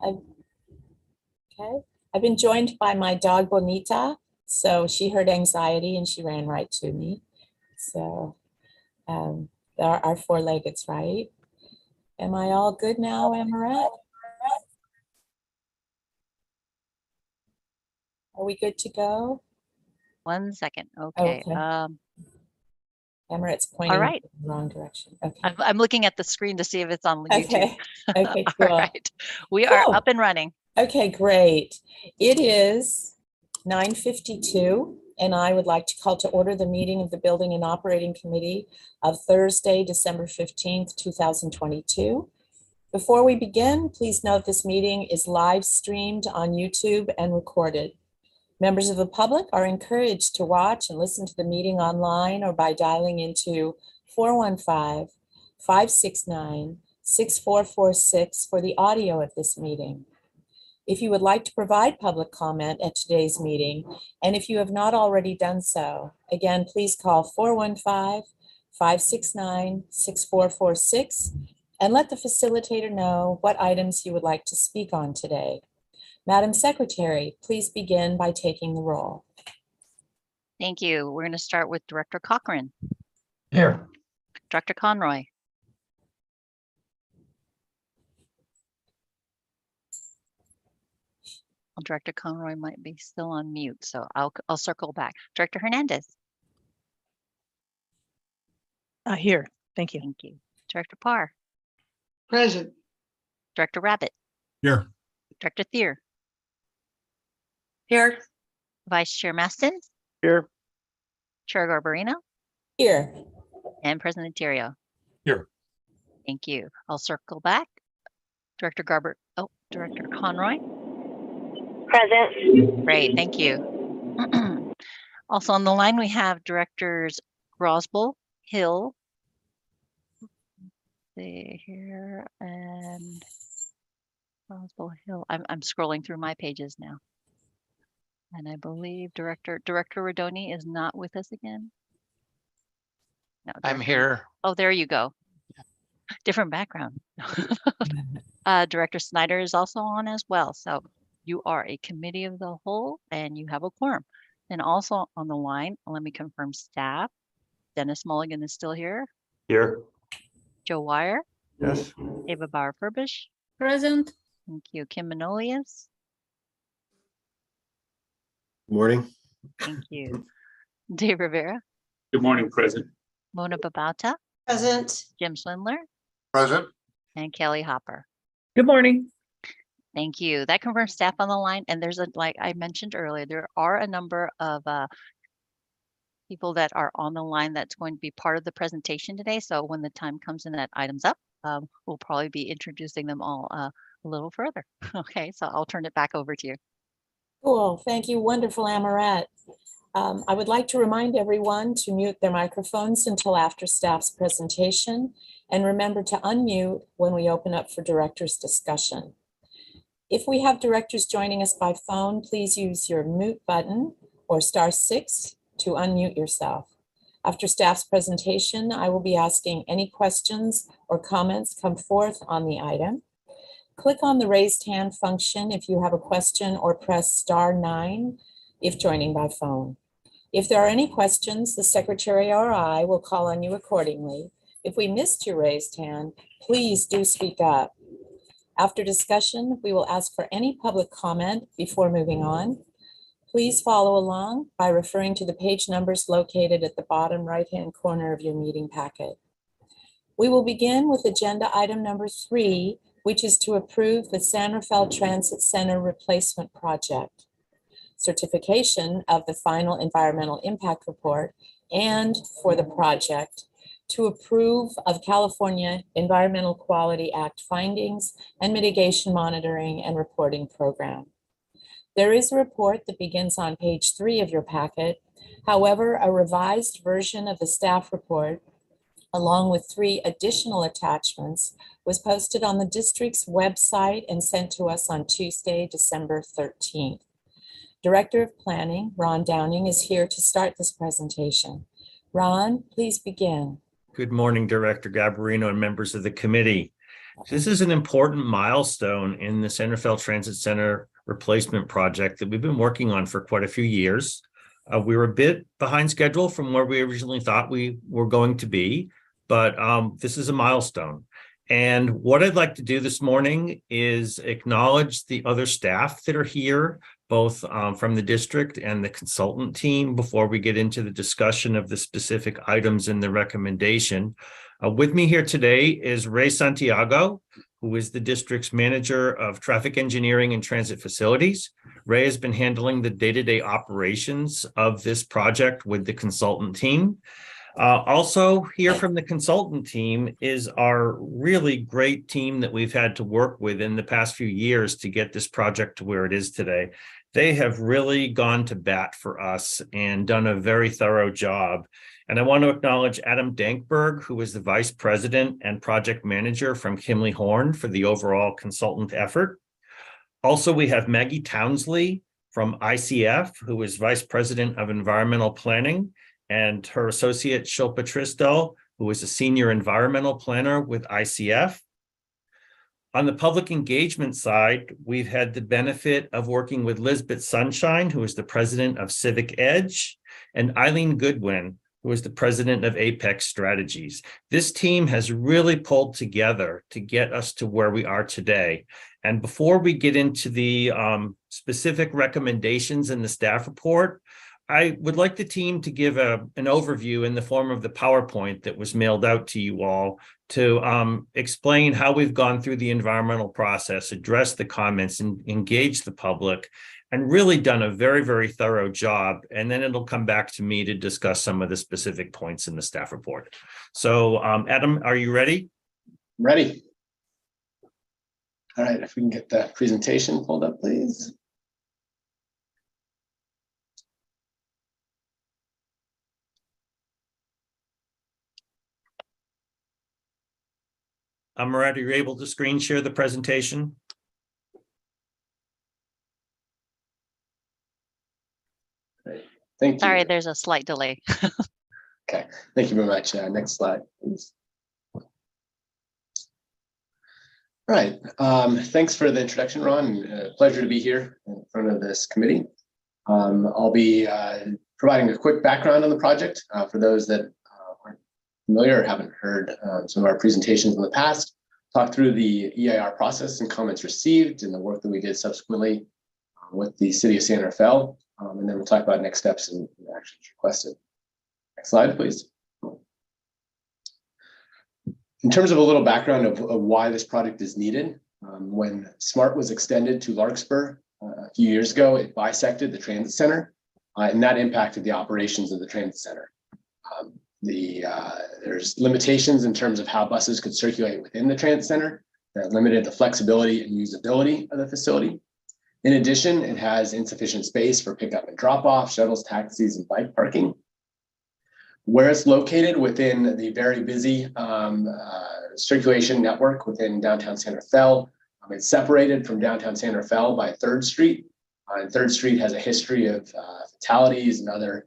I, okay. I've been joined by my dog Bonita. So she heard anxiety and she ran right to me. So there are four-leggeds, right? Am I all good now, Amaret? Are we good to go? 1 second. Okay. Amaret's pointing all right. in the wrong direction. Okay. I'm looking at the screen to see if it's on YouTube. Okay. Okay, cool. All right. We are up and running. Okay, great. It is 9:52, and I would like to call to order the meeting of the Building and Operating Committee of Thursday, December 15th, 2022. Before we begin, please note this meeting is live streamed on YouTube and recorded. Members of the public are encouraged to watch and listen to the meeting online or by dialing into 415-569-6446 for the audio of this meeting. If you would like to provide public comment at today's meeting, and if you have not already done so, again, please call 415-569-6446 and let the facilitator know what items you would like to speak on today. Madam Secretary, please begin by taking the roll. Thank you. We're going to start with Director Cochran. Here. Director Conroy. Well, Director Conroy might be still on mute, so I'll circle back. Director Hernandez. Here. Thank you. Thank you. Director Parr. Present. Director Rabbit. Here. Director Thier. Here. Vice Chair Maston. Here. Chair Garbarino. Here. And President Terrio. Here. Thank you. I'll circle back. Director Conroy. Present. Great, thank you. Also on the line, we have Directors Grosbull, Hill, here, and Grosbull, Hill. I'm scrolling through my pages now. And I believe Director Rodoni is not with us again. No, I'm here. Oh, there you go. Different background. Director Snyder is also on as well. So you are a committee of the whole and you have a quorum. And also on the line, let me confirm staff. Dennis Mulligan is still here. Here. Joe Wire. Yes. Ava Bauer-Furbish. Present. Thank you. Kim Manolius. Morning. Thank you. Dave Rivera. Good morning, President. Mona Babauta. Present. Jim Swindler. Present. And Kelly Hopper. Good morning. Thank you. That confirms staff on the line. And there's like I mentioned earlier, there are a number of people that are on the line that's going to be part of the presentation today. So when the time comes and that item's up, we'll probably be introducing them all a little further. Okay, so I'll turn it back over to you. Cool. Thank you. Wonderful, Amaret. I would like to remind everyone to mute their microphones until after staff's presentation, and remember to unmute when we open up for directors' discussion. If we have directors joining us by phone, please use your mute button or *6 to unmute yourself. After staff's presentation, I will be asking any questions or comments come forth on the item. Click on the raised hand function if you have a question or press *9 if joining by phone. If there are any questions, the secretary or I will call on you accordingly. If we missed your raised hand, please do speak up. After discussion, we will ask for any public comment before moving on. Please follow along by referring to the page numbers located at the bottom right-hand corner of your meeting packet. We will begin with agenda item number 3, which is to approve the San Rafael Transit Center replacement project, certification of the final environmental impact report, and for the project, to approve of California Environmental Quality Act findings and mitigation monitoring and reporting program. There is a report that begins on page 3 of your packet. However, a revised version of the staff report, along with 3 additional attachments, was posted on the district's website and sent to us on Tuesday, December 13th. Director of Planning, Ron Downing, is here to start this presentation. Ron, please begin. Good morning, Director Garbarino and members of the committee. This is an important milestone in the Centerville Transit Center replacement project that we've been working on for quite a few years. We were a bit behind schedule from where we originally thought we were going to be, but this is a milestone. And what I'd like to do this morning is acknowledge the other staff that are here, both from the district and the consultant team, before we get into the discussion of the specific items in the recommendation. With me here today is Ray Santiago, who is the district's manager of traffic engineering and transit facilities. Ray has been handling the day-to-day operations of this project with the consultant team. Also here from the consultant team is our really great team that we've had to work with in the past few years to get this project to where it is today. They have really gone to bat for us and done a very thorough job. And I want to acknowledge Adam Dankberg, who is the vice president and project manager from Kimley Horn for the overall consultant effort. Also, we have Maggie Townsley from ICF, who is vice president of environmental planning, and her associate Shilpa Tristel, who is a senior environmental planner with ICF. On the public engagement side, we've had the benefit of working with Lisbeth Sunshine, who is the president of Civic Edge, and Eileen Goodwin, who is the president of Apex Strategies. This team has really pulled together to get us to where we are today. And before we get into the specific recommendations in the staff report, I would like the team to give an overview in the form of the PowerPoint that was mailed out to you all to explain how we've gone through the environmental process, address the comments, and engage the public, and really done a very, very thorough job. And then it'll come back to me to discuss some of the specific points in the staff report. So Adam, are you ready? Ready. All right, if we can get the presentation pulled up, please. Murat, are you able to screen share the presentation? Great. Thank you. Sorry, there's a slight delay. Okay, thank you very much. Next slide, please. All right, thanks for the introduction, Ron. Pleasure to be here in front of this committee. I'll be providing a quick background on the project for those that aren't familiar or haven't heard some of our presentations in the past. Talk through the EIR process and comments received and the work that we did subsequently with the City of Santa Fe. And then we'll talk about next steps and actions requested. Next slide, please. In terms of a little background of why this project is needed, when SMART was extended to Larkspur a few years ago, it bisected the transit center, and that impacted the operations of the transit center. There's limitations in terms of how buses could circulate within the transit center that limited the flexibility and usability of the facility. In addition, it has insufficient space for pickup and drop off, shuttles, taxis, and bike parking. Where it's located within the very busy circulation network within downtown Santa Fe, it's separated from downtown Santa Fe by 3rd Street. And 3rd Street has a history of fatalities and other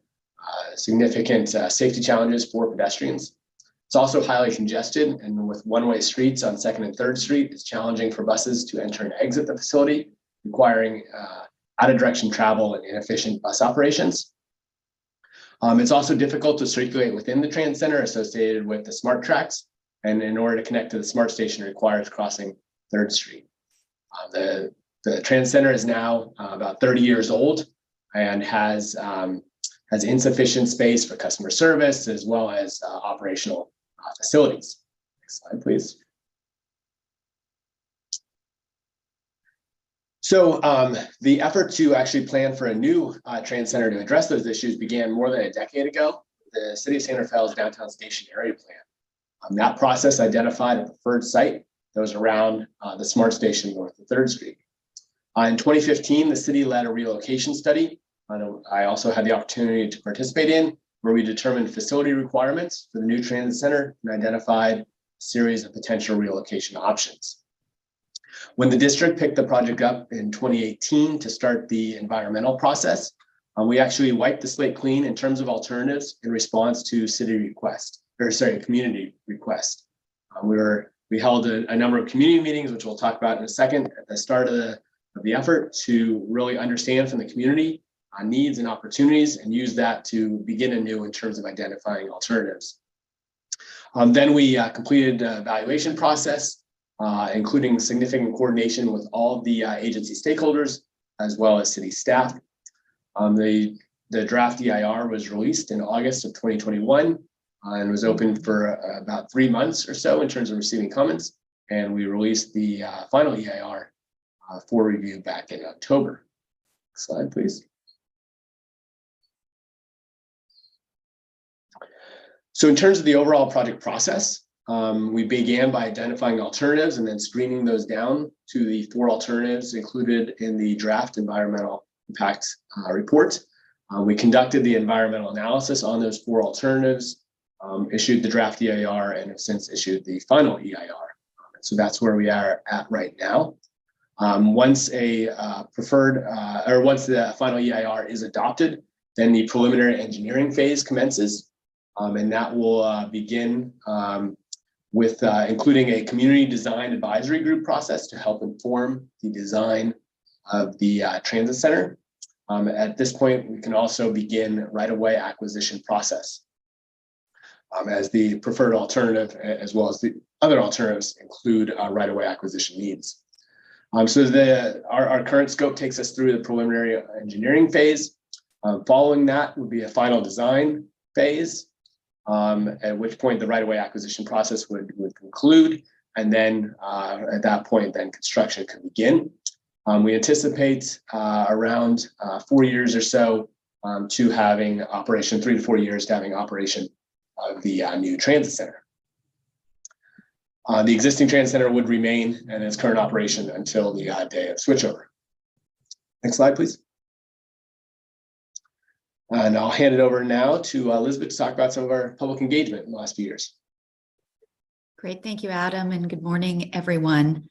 significant safety challenges for pedestrians. It's also highly congested, and with one-way streets on 2nd and 3rd Street, it's challenging for buses to enter and exit the facility, requiring out-of-direction travel and inefficient bus operations. It's also difficult to circulate within the transit center associated with the SMART tracks, and in order to connect to the SMART station, it requires crossing 3rd Street. The transit center is now about 30 years old and has insufficient space for customer service as well as operational facilities. Next slide, please. So the effort to actually plan for a new transit center to address those issues began more than a decade ago. The City of Santa Fe's downtown station area plan. That process identified a preferred site that was around the SMART station north of 3rd Street. In 2015, the city led a relocation study. I also had the opportunity to participate in, where we determined facility requirements for the new transit center and identified a series of potential relocation options. When the district picked the project up in 2018 to start the environmental process, we actually wiped the slate clean in terms of alternatives in response to community request. We were We held a number of community meetings, which we'll talk about in a second, at the start of the effort to really understand from the community needs and opportunities and use that to begin anew in terms of identifying alternatives. Then we completed the evaluation process, including significant coordination with all of the agency stakeholders, as well as city staff. The draft EIR was released in August of 2021 and was open for about 3 months or so in terms of receiving comments. And we released the final EIR for review back in October. Next slide, please. So in terms of the overall project process, we began by identifying alternatives and then screening those down to the 4 alternatives included in the draft environmental impact report. We conducted the environmental analysis on those 4 alternatives, issued the draft EIR, and have since issued the final EIR. So that's where we are at right now. Once a once the final EIR is adopted, then the preliminary engineering phase commences. And that will begin with including a community design advisory group process to help inform the design of the transit center. At this point, we can also begin right-of-way acquisition process as the preferred alternative, as well as the other alternatives include right-of-way acquisition needs. So our current scope takes us through the preliminary engineering phase. Following that would be a final design phase, at which point the right-of-way acquisition process would conclude. And then at that point, then construction could begin. We anticipate around 4 years or so to having operation, 3 to 4 years to having operation of the new transit center. The existing transit center would remain in its current operation until the day of switchover. Next slide, please. And I'll hand it over now to Elizabeth to talk about some of our public engagement in the last few years. Great, thank you, Adam, and good morning, everyone.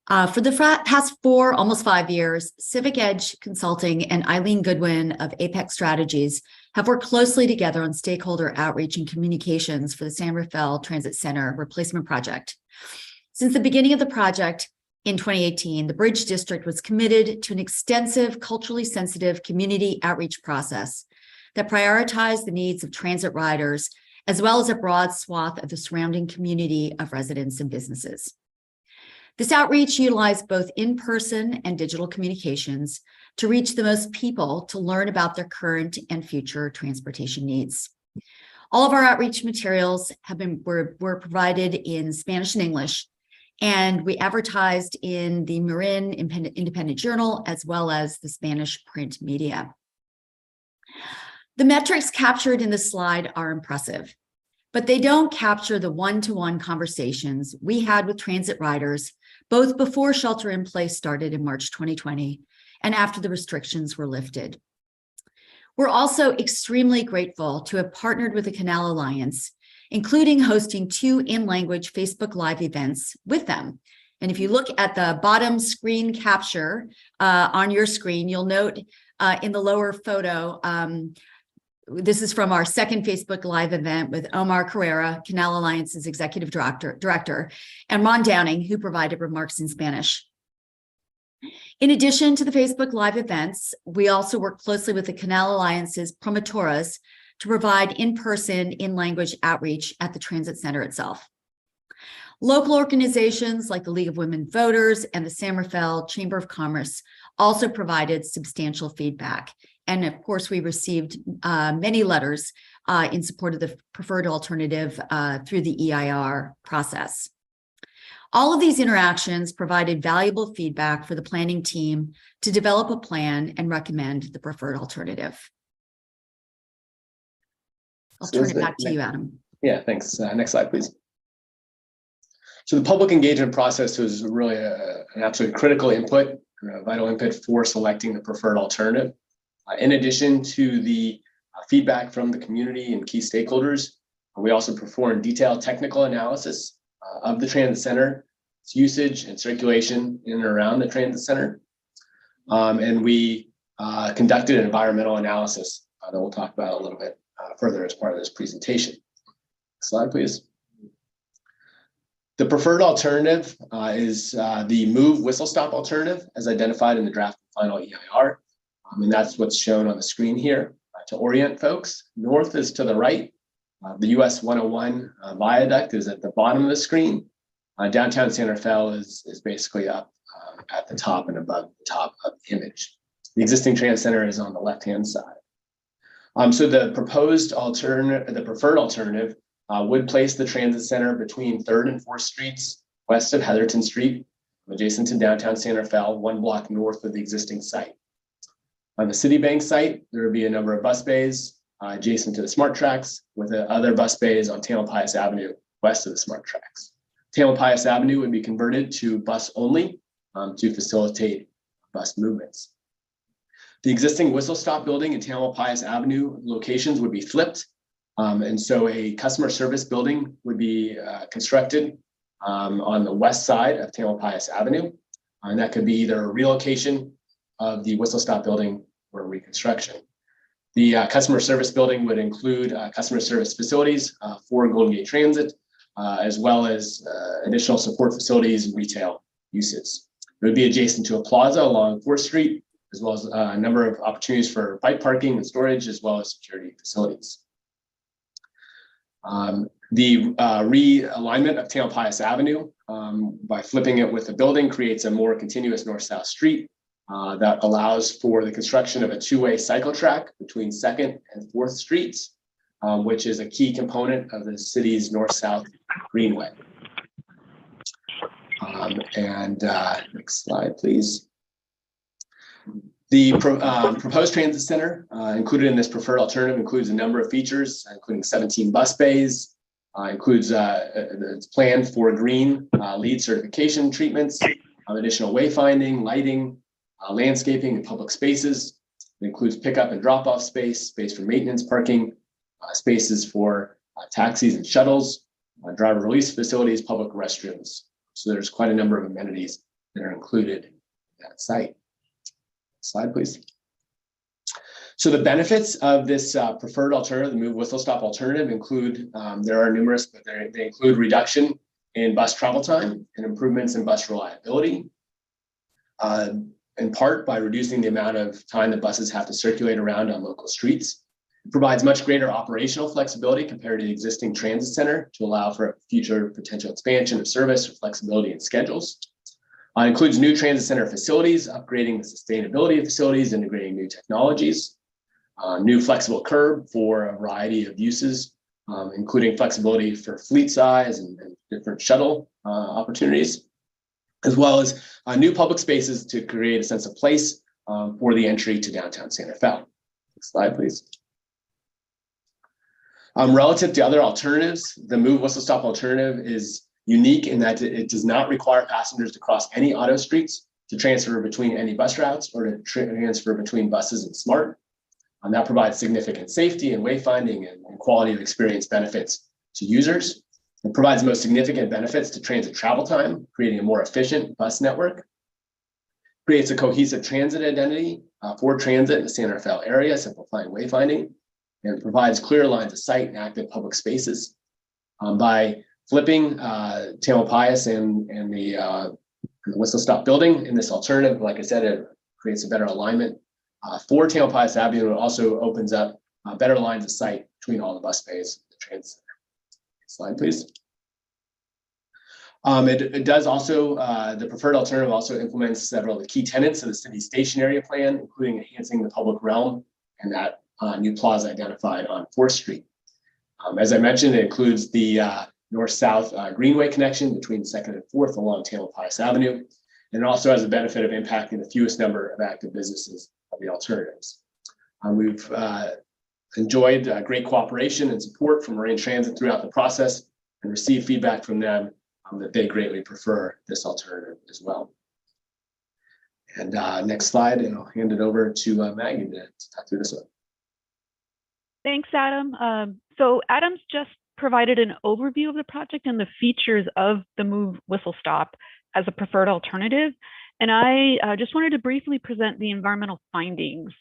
For the past almost 5 years, Civic Edge Consulting and Eileen Goodwin of Apex Strategies have worked closely together on stakeholder outreach and communications for the San Rafael Transit Center replacement project. Since the beginning of the project in 2018, the Bridge District was committed to an extensive, culturally sensitive community outreach process that prioritized the needs of transit riders, as well as a broad swath of the surrounding community of residents and businesses. This outreach utilized both in-person and digital communications to reach the most people to learn about their current and future transportation needs. All of our outreach materials were provided in Spanish and English, and we advertised in the Marin Independent Journal, as well as the Spanish print media. The metrics captured in this slide are impressive, but they don't capture the one-to-one conversations we had with transit riders, both before shelter in place started in March 2020 and after the restrictions were lifted. We're also extremely grateful to have partnered with the Canal Alliance, including hosting 2 in-language Facebook Live events with them. And if you look at the bottom screen capture on your screen, you'll note in the lower photo, this is from our second Facebook Live event with Omar Carrera, Canal Alliance's executive director, and Ron Downing, who provided remarks in Spanish. In addition to the Facebook Live events, we also work closely with the Canal Alliance's promotoras to provide in-person, in-language outreach at the transit center itself. Local organizations like the League of Women Voters and the San Rafael Chamber of Commerce also provided substantial feedback. And of course, we received many letters in support of the preferred alternative through the EIR process. All of these interactions provided valuable feedback for the planning team to develop a plan and recommend the preferred alternative. I'll turn it back to you, Adam. Yeah, thanks. Next slide, please. So the public engagement process was really an absolutely critical input, vital input for selecting the preferred alternative. In addition to the feedback from the community and key stakeholders, we also performed detailed technical analysis of the transit center, its usage and circulation in and around the transit center. And we conducted an environmental analysis that we'll talk about a little bit further as part of this presentation. Next slide, please. The preferred alternative is the move whistle stop alternative as identified in the draft final EIR. And that's what's shown on the screen here. To orient folks, north is to the right. The US 101 viaduct is at the bottom of the screen. Downtown Santa Fe is basically up at the top and above the top of the image. The existing transit center is on the left-hand side. So the preferred alternative would place the transit center between 3rd and 4th Streets, west of Heatherton Street, adjacent to downtown Santa Fe, 1 block north of the existing site. On the Citibank site, there would be a number of bus bays adjacent to the smart tracks, with other bus bays on Tamalpais Avenue, west of the smart tracks. Tamalpais Avenue would be converted to bus only to facilitate bus movements. The existing whistle stop building and Tamalpais Avenue locations would be flipped. And so a customer service building would be constructed on the west side of Tamalpais Avenue. And that could be either a relocation of the whistle stop building or reconstruction. The customer service building would include customer service facilities for Golden Gate Transit, as well as additional support facilities and retail uses. It would be adjacent to a plaza along 4th Street, as well as a number of opportunities for bike parking and storage, as well as security facilities. The realignment of Tamalpais Avenue by flipping it with the building creates a more continuous north-south street that allows for the construction of a 2-way cycle track between 2nd and 4th Streets, which is a key component of the city's north-south greenway. Next slide, please. The proposed transit center included in this preferred alternative includes a number of features, including 17 bus bays, it's planned for green LEED certification treatments, additional wayfinding, lighting, landscaping, and public spaces. It includes pickup and drop-off space for maintenance parking, spaces for taxis and shuttles, driver release facilities, public restrooms. So there's quite a number of amenities that are included in that site. Slide, please. So the benefits of this preferred alternative, the move whistle stop alternative, include, there are numerous, but they include reduction in bus travel time and improvements in bus reliability, in part by reducing the amount of time that buses have to circulate around on local streets. It provides much greater operational flexibility compared to the existing transit center to allow for future potential expansion of service or flexibility in schedules. It includes new transit center facilities, upgrading the sustainability of facilities, integrating new technologies, new flexible curb for a variety of uses, including flexibility for fleet size and different shuttle opportunities, as well as new public spaces to create a sense of place for the entry to downtown Santa Fe. Next slide, please. Relative to other alternatives, the move whistle stop alternative is unique in that it does not require passengers to cross any auto streets to transfer between any bus routes or to transfer between buses and SMART. That provides significant safety and wayfinding and quality of experience benefits to users. It provides most significant benefits to transit travel time, creating a more efficient bus network. Creates a cohesive transit identity for transit in the Santa Fe area, simplifying wayfinding, and provides clear lines of sight and active public spaces. By flipping Tamalpais and the whistle stop building in this alternative, like I said, it creates a better alignment for Tamalpais Avenue. It also opens up better lines of sight between all the bus bays and the transit center. Next slide, please. It does also, the preferred alternative also implements several of the key tenets of the city station area plan, including enhancing the public realm and that new plaza identified on 4th Street. As I mentioned, it includes the north-south greenway connection between 2nd and 4th along Tamalpais Avenue. And it also has a benefit of impacting the fewest number of active businesses of the alternatives. We've enjoyed great cooperation and support from Marine Transit throughout the process and received feedback from them that they greatly prefer this alternative as well. And next slide, and I'll hand it over to Maggie to talk through this one. Thanks, Adam. So Adam's just provided an overview of the project and the features of the move whistle stop as a preferred alternative. And I just wanted to briefly present the environmental findings.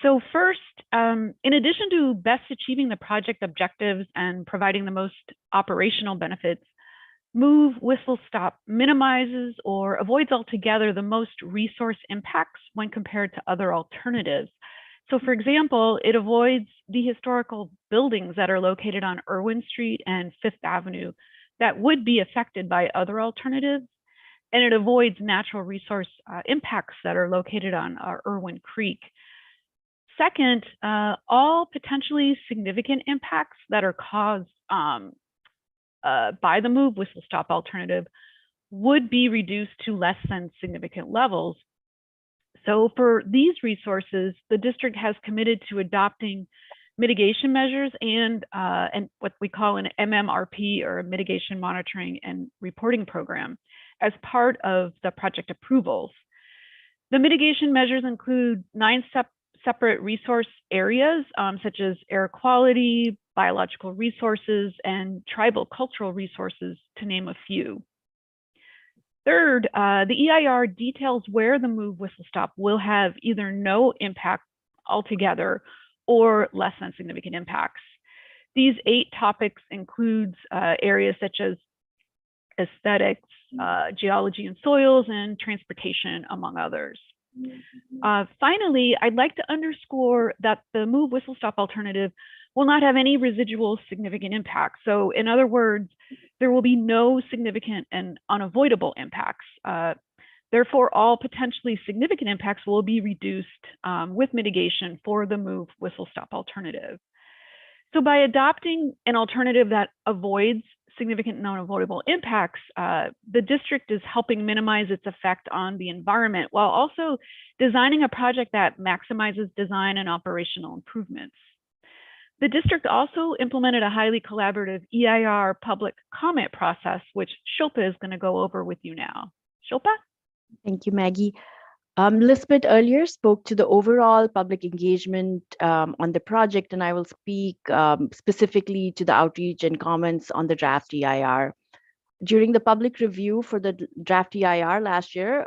So first, in addition to best achieving the project objectives and providing the most operational benefits, move whistle stop minimizes or avoids altogether the most resource impacts when compared to other alternatives. So for example, it avoids the historical buildings that are located on Irwin Street and Fifth Avenue that would be affected by other alternatives. And it avoids natural resource impacts that are located on Irwin Creek. Second, all potentially significant impacts that are caused by the move whistle stop alternative would be reduced to less than significant levels. So for these resources, the district has committed to adopting mitigation measures and what we call an MMRP, or a mitigation monitoring and reporting program, as part of the project approvals. The mitigation measures include 9 separate resource areas, such as air quality, biological resources, and tribal cultural resources, to name a few. Third, the EIR details where the move whistle stop will have either no impact altogether or less than significant impacts. These 8 topics includes areas such as aesthetics, geology and soils, and transportation, among others. Finally, I'd like to underscore that the move whistle stop alternative will not have any residual significant impact. So in other words, there will be no significant and unavoidable impacts. Therefore, all potentially significant impacts will be reduced with mitigation for the move whistle stop alternative. So by adopting an alternative that avoids significant and unavoidable impacts, the district is helping minimize its effect on the environment while also designing a project that maximizes design and operational improvements. The district also implemented a highly collaborative EIR public comment process, which Shilpa is going to go over with you now. Shilpa? Thank you, Maggie. Lisbeth earlier spoke to the overall public engagement on the project, and I will speak specifically to the outreach and comments on the draft EIR. During the public review for the draft EIR last year,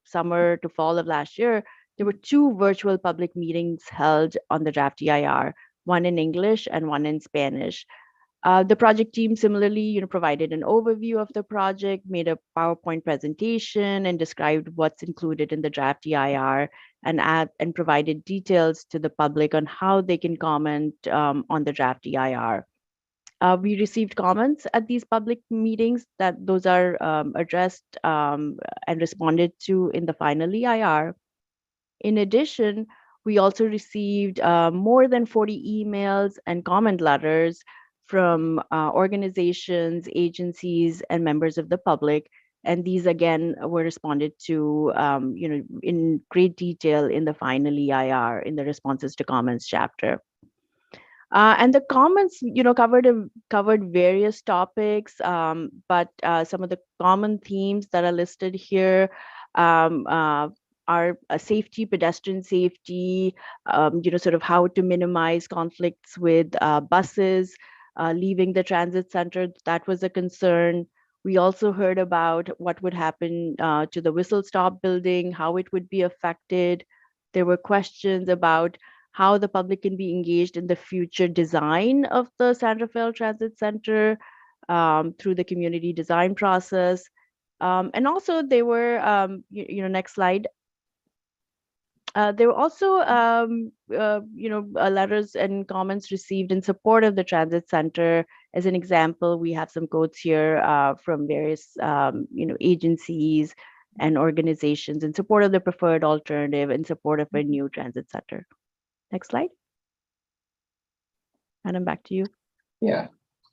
summer to fall of last year, there were 2 virtual public meetings held on the draft EIR, one in English and one in Spanish. The project team similarly, provided an overview of the project, made a PowerPoint presentation, and described what's included in the draft EIR, and provided details to the public on how they can comment on the draft EIR. We received comments at these public meetings those are addressed and responded to in the final EIR. In addition, we also received more than 40 emails and comment letters from organizations, agencies, and members of the public. And these, again, were responded to in great detail in the final EIR in the responses to comments chapter. And the comments, covered various topics, but some of the common themes that are listed here are safety, pedestrian safety, sort of how to minimize conflicts with buses leaving the transit center. That was a concern. We also heard about what would happen to the whistle stop building, how it would be affected. There were questions about how the public can be engaged in the future design of the San Rafael Transit Center through the community design process. And also there were, next slide. There were also, letters and comments received in support of the transit center. As an example, we have some quotes here from various, agencies and organizations in support of the preferred alternative, in support of a new transit center. Next slide. Adam, back to you. Yeah,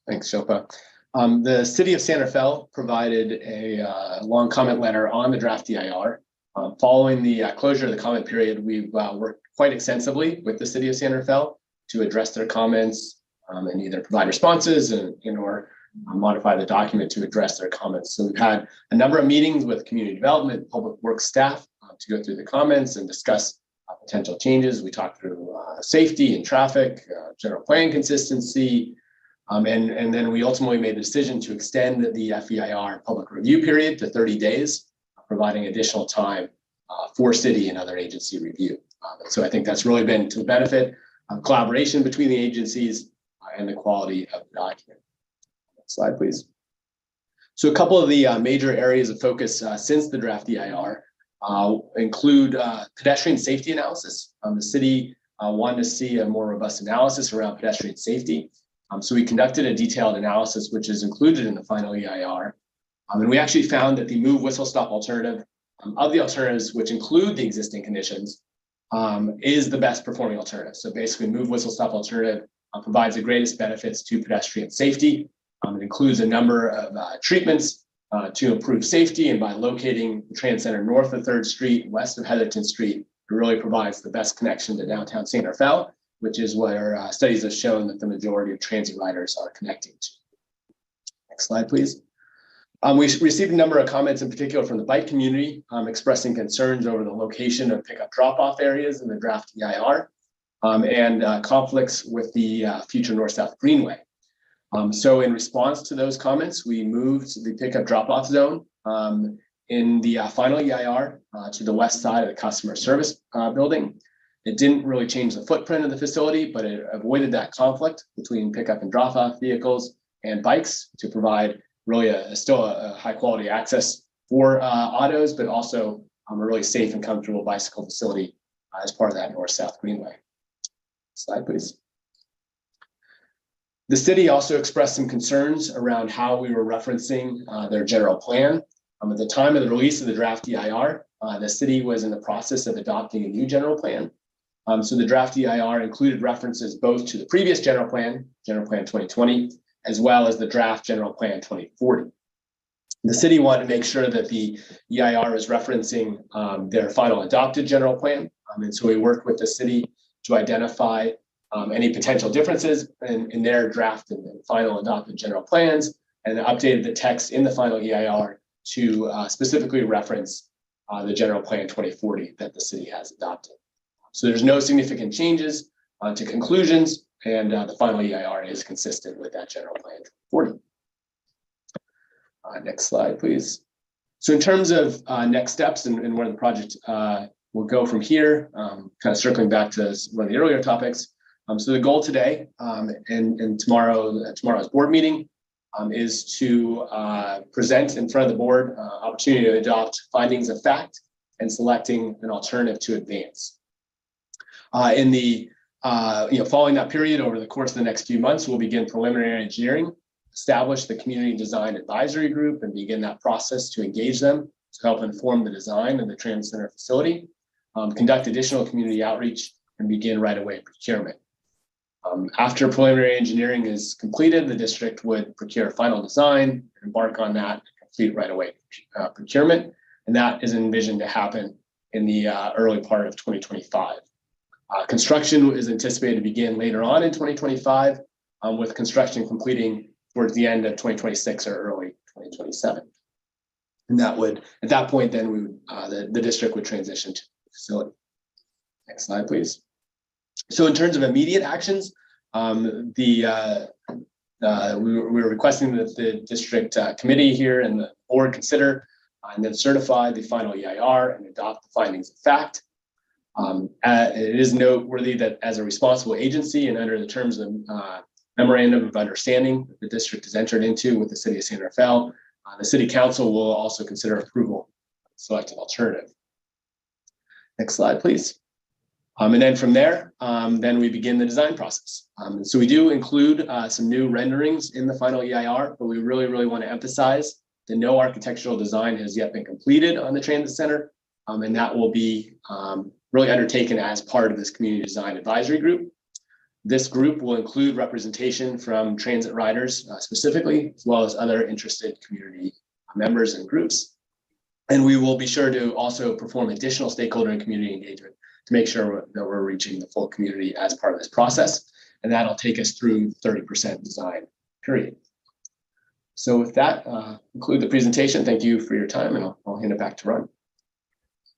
thanks, Shilpa. The city of San Rafael provided a long comment letter on the draft EIR. Following the closure of the comment period, we've worked quite extensively with the city of San Rafael to address their comments and either provide responses or modify the document to address their comments. So we've had a number of meetings with community development, public works staff to go through the comments and discuss potential changes. We talked through safety and traffic, general plan consistency, and then we ultimately made the decision to extend the FEIR public review period to 30 days, providing additional time for city and other agency review. So I think that's really been to the benefit of collaboration between the agencies and the quality of the document. Next slide, please. So a couple of the major areas of focus since the draft EIR include pedestrian safety analysis. The city wanted to see a more robust analysis around pedestrian safety. So we conducted a detailed analysis, which is included in the final EIR. And we actually found that the move whistle stop alternative of the alternatives, which include the existing conditions, is the best performing alternative. So basically, move whistle stop alternative provides the greatest benefits to pedestrian safety. It includes a number of treatments to improve safety, and by locating the Trans Center north of 3rd Street, west of Heatherton Street, it really provides the best connection to downtown St. Raphael, which is where studies have shown that the majority of transit riders are connecting to. Next slide, please. We received a number of comments, in particular from the bike community, expressing concerns over the location of pickup drop-off areas in the draft EIR and conflicts with the future North-South Greenway. So in response to those comments, we moved the pickup drop-off zone in the final EIR to the west side of the customer service building. It didn't really change the footprint of the facility, but it avoided that conflict between pickup and drop-off vehicles and bikes to provide really still a high quality access for autos, but also a really safe and comfortable bicycle facility as part of that North-South Greenway. Slide, please. The city also expressed some concerns around how we were referencing their general plan. At the time of the release of the draft EIR, the city was in the process of adopting a new general plan. So the draft EIR included references both to the previous general plan 2020, as well as the draft general plan 2040. The city wanted to make sure that the EIR is referencing their final adopted general plan. And so we worked with the city to identify any potential differences in their draft and final adopted general plans, and updated the text in the final EIR to specifically reference the general plan 2040 that the city has adopted. So there's no significant changes to conclusions, and the final EIR is consistent with that general plan 2040. Next slide, please. So in terms of next steps and where the project will go from here, kind of circling back to one of the earlier topics. So the goal today and tomorrow's board meeting is to present in front of the board opportunity to adopt findings of fact and selecting an alternative to advance. In the following that period, over the course of the next few months, we'll begin preliminary engineering, establish the community design advisory group, and begin that process to engage them to help inform the design of the Trans Center facility, conduct additional community outreach, and begin right away procurement. After preliminary engineering is completed, the district would procure final design, embark on that, complete right away procurement, and that is envisioned to happen in the early part of 2025. Construction is anticipated to begin later on in 2025, with construction completing towards the end of 2026 or early 2027. And that would, at that point, then we would, the district would transition to the facility. Next slide, please. So in terms of immediate actions, we were requesting that the district committee here and the board consider and then certify the final EIR and adopt the findings of fact. It is noteworthy that as a responsible agency and under the terms of memorandum of understanding that the district has entered into with the city of San Rafael, the city council will also consider approval of the selected alternative. Next slide, please. And then from there, then we begin the design process. So we do include some new renderings in the final EIR, but we really want to emphasize that no architectural design has yet been completed on the transit center, and that will be really undertaken as part of this community design advisory group. This group will include representation from transit riders specifically, as well as other interested community members and groups. And we will be sure to also perform additional stakeholder and community engagement to make sure that we're reaching the full community as part of this process. And that'll take us through 30% design period. So with that, conclude the presentation. Thank you for your time, and I'll hand it back to Ron.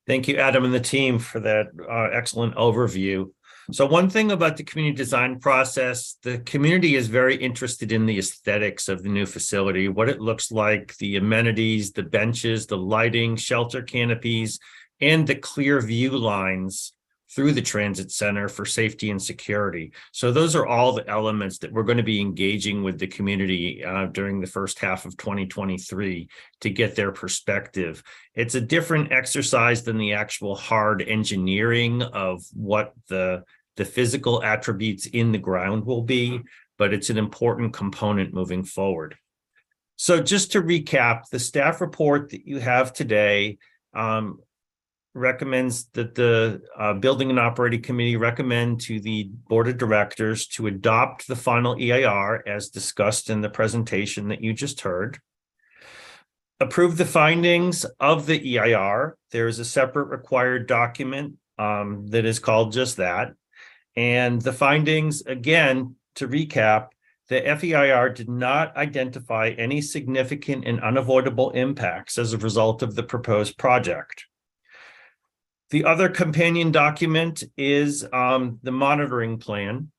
Thank you, Adam and the team, for that excellent overview. So one thing about the community design process, the community is very interested in the aesthetics of the new facility, what it looks like, the amenities, the benches, the lighting, shelter canopies, and the clear view lines through the transit center for safety and security. So those are all the elements that we're going to be engaging with the community during the first half of 2023 to get their perspective. It's a different exercise than the actual hard engineering of what the physical attributes in the ground will be, but it's an important component moving forward. So just to recap, the staff report that you have today recommends that the Building and Operating Committee recommend to the Board of Directors to adopt the final EIR as discussed in the presentation that you just heard. Approve the findings of the EIR. There is a separate required document that is called just that. And the findings, again, to recap, the FEIR did not identify any significant and unavoidable impacts as a result of the proposed project. The other companion document is the monitoring plan,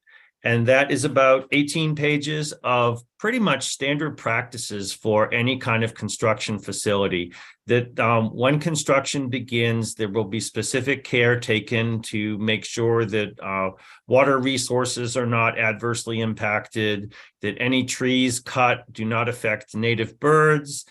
and that is about 18 pages of pretty much standard practices for any kind of construction facility. That when construction begins, there will be specific care taken to make sure that water resources are not adversely impacted, that any trees cut do not affect native birds,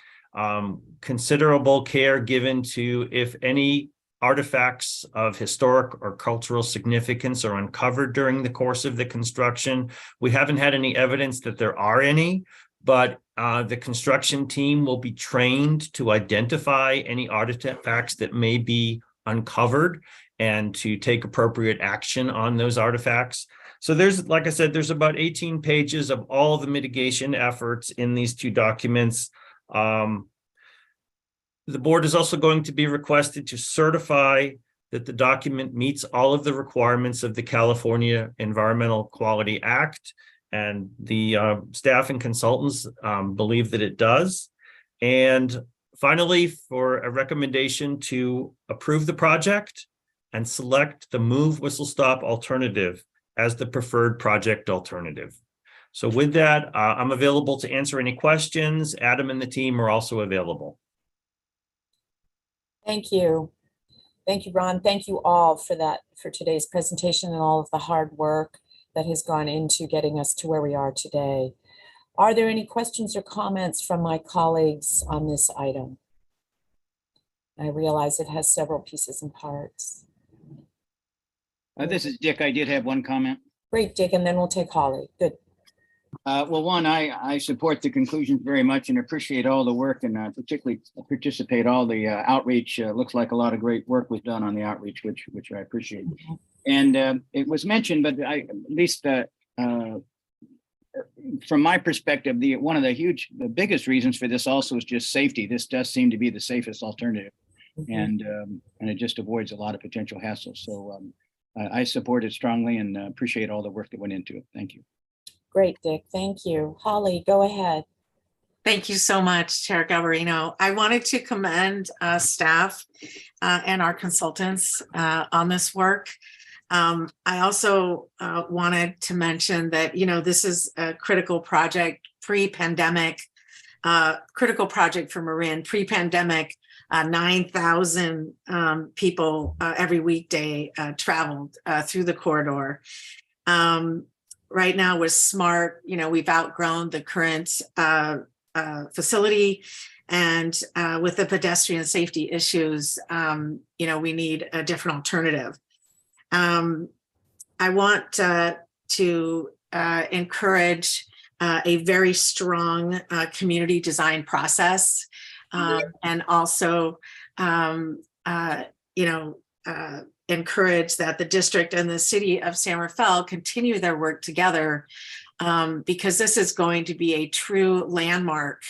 considerable care given to if any artifacts of historic or cultural significance are uncovered during the course of the construction. We haven't had any evidence that there are any, but the construction team will be trained to identify any artifacts that may be uncovered and to take appropriate action on those artifacts. So there's, like I said, there's about 18 pages of all the mitigation efforts in these two documents. The board is also going to be requested to certify that the document meets all of the requirements of the California Environmental Quality Act, and the staff and consultants believe that it does. And finally, for a recommendation to approve the project and select the move whistle stop alternative as the preferred project alternative. So with that, I'm available to answer any questions. Adam and the team are also available. Thank you. Thank you, Ron. Thank you all for that, for today's presentation and all of the hard work that has gone into getting us to where we are today. Are there any questions or comments from my colleagues on this item? I realize it has several pieces and parts. This is Dick. I did have one comment. Great, Dick, and then we'll take Holly. Good. Well, one, I support the conclusions very much and appreciate all the work, and particularly participate all the outreach. Looks like a lot of great work was done on the outreach, which I appreciate. And it was mentioned, but at least from my perspective, one of the biggest reasons for this also is just safety. This does seem to be the safest alternative, and it just avoids a lot of potential hassles. So I support it strongly and appreciate all the work that went into it. Thank you. Great, Dick. Thank you. Holly, go ahead. Thank you so much, Chair Galvarino. I wanted to commend staff and our consultants on this work. I also wanted to mention that, this is a critical project pre-pandemic, critical project for Marin, pre-pandemic, 9,000 people every weekday traveled through the corridor. Right now with SMART, we've outgrown the current facility, and with the pedestrian safety issues, we need a different alternative. I want to encourage a very strong community design process, and also, encourage that the district and the city of San Rafael continue their work together, because this is going to be a true landmark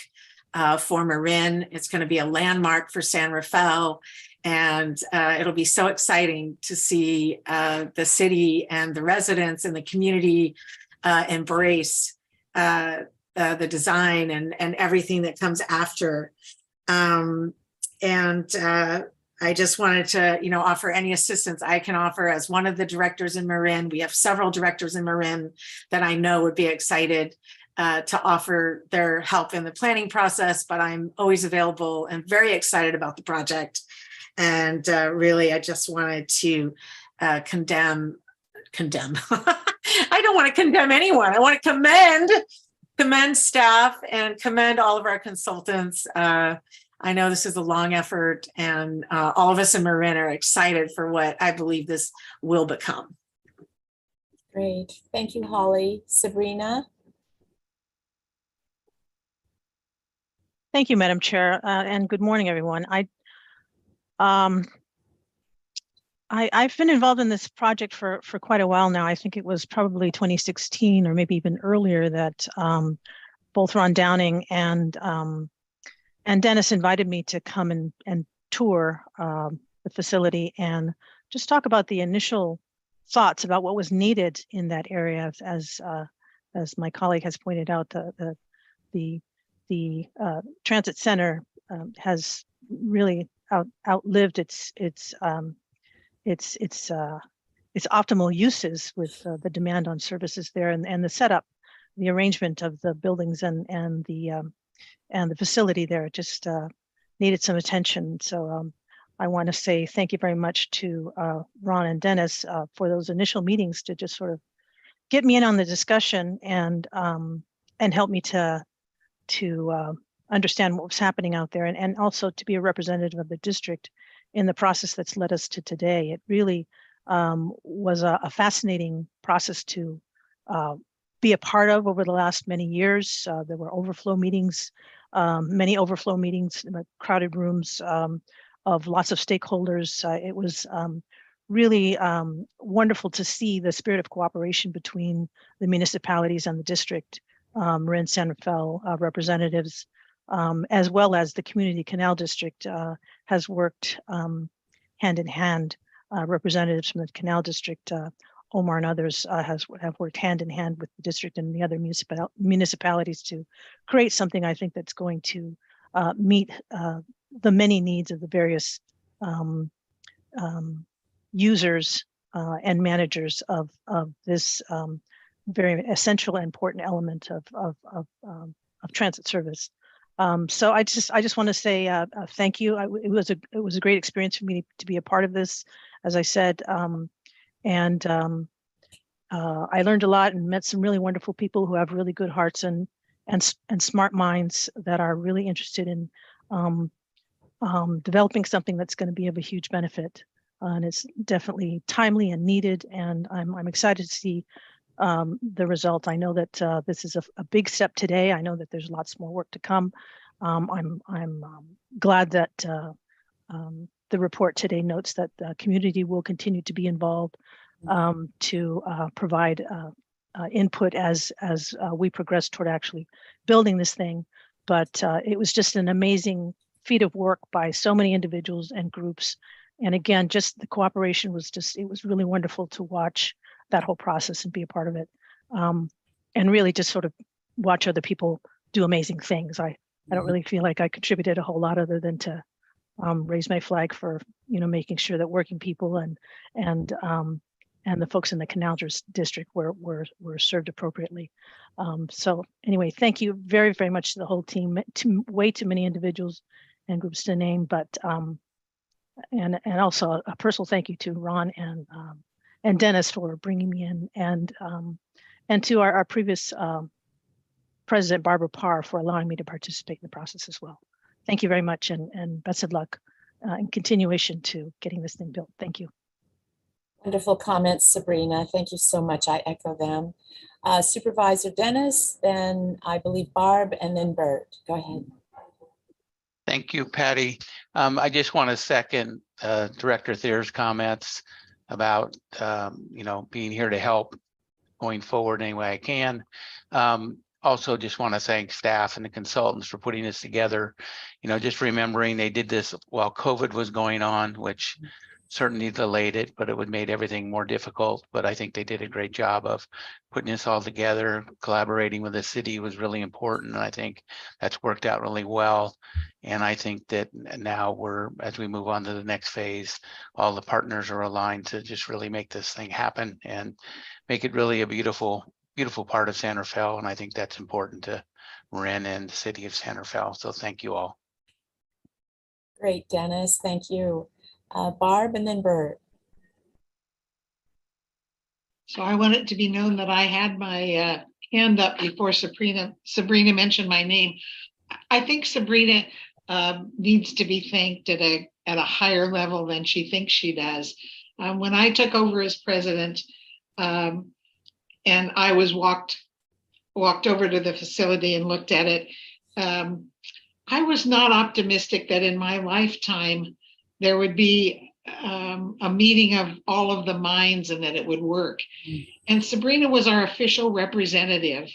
for Marin. It's going to be a landmark for San Rafael, and it'll be so exciting to see the city and the residents and the community embrace the design and everything that comes after. I just wanted to, offer any assistance I can offer as one of the directors in Marin. We have several directors in Marin that I know would be excited to offer their help in the planning process, but I'm always available and very excited about the project. And really, I just wanted to condemn. I don't want to condemn anyone. I want to commend staff and commend all of our consultants. I know this is a long effort, and all of us in Marin are excited for what I believe this will become. Great. Thank you, Holly. Sabrina? Thank you, Madam Chair, and good morning, everyone. I've been involved in this project for quite a while now. I think it was probably 2016 or maybe even earlier that both Ron Downing and Dennis invited me to come and tour the facility and just talk about the initial thoughts about what was needed in that area. As my colleague has pointed out, the transit center has really outlived its optimal uses with the demand on services there, and the setup, the arrangement of the buildings and the facility there just needed some attention. So I want to say thank you very much to Ron and Dennis for those initial meetings to just sort of get me in on the discussion and help me to understand what was happening out there, and also to be a representative of the district in the process that's led us to today. It really was a fascinating process to be a part of over the last many years. There were many overflow meetings, crowded rooms of lots of stakeholders. It was really wonderful to see the spirit of cooperation between the municipalities and the district, Marin San Rafael representatives, as well as the Community Canal District has worked hand in hand. Representatives from the Canal District, Omar and others have worked hand in hand with the district and the other municipalities to create something I think that's going to meet the many needs of the various users and managers of this very essential and important element of transit service. So I just want to say thank you. It was a great experience for me to be a part of this, as I said, and I learned a lot and met some really wonderful people who have really good hearts and smart minds that are really interested in developing something that's going to be of a huge benefit. And it's definitely timely and needed, and I'm excited to see the result. I know that this is a big step today. I know that there's lots more work to come. I'm glad that the report today notes that the community will continue to be involved to provide input as we progress toward actually building this thing. But it was just an amazing feat of work by so many individuals and groups. And again, just the cooperation was it was really wonderful to watch that whole process and be a part of it. And really just sort of watch other people do amazing things. I don't really feel like I contributed a whole lot other than to raise my flag for, making sure that working people and the folks in the Canal District were served appropriately. So anyway, thank you very, very much to the whole team. Way too many individuals and groups to name, but and also a personal thank you to Ron and Dennis for bringing me in, and to our previous President Barbara Parr for allowing me to participate in the process as well. Thank you very much, and best of luck in continuation to getting this thing built. Thank you. Wonderful comments, Sabrina. Thank you so much. I echo them. Supervisor Dennis, then I believe Barb, and then Bert. Go ahead. Thank you, Patty. I just want to second Director Thier's comments about being here to help going forward any way I can. Also just want to thank staff and the consultants for putting this together. Just remembering they did this while COVID was going on, which certainly delayed it, but it would made everything more difficult. But I think they did a great job of putting this all together. Collaborating with the city was really important, and I think that's worked out really well. And I think that now as we move on to the next phase, all the partners are aligned to just really make this thing happen and make it really a beautiful part of San Rafael. And I think that's important to Marin and the city of San Rafael. So thank you all. Great, Dennis. Thank you. Barb and then Bert. So I want it to be known that I had my hand up before Sabrina mentioned my name. I think Sabrina needs to be thanked at a higher level than she thinks she does. When I took over as president, and I was walked over to the facility and looked at it, I was not optimistic that in my lifetime there would be a meeting of all of the minds and that it would work. And Sabrina was our official representative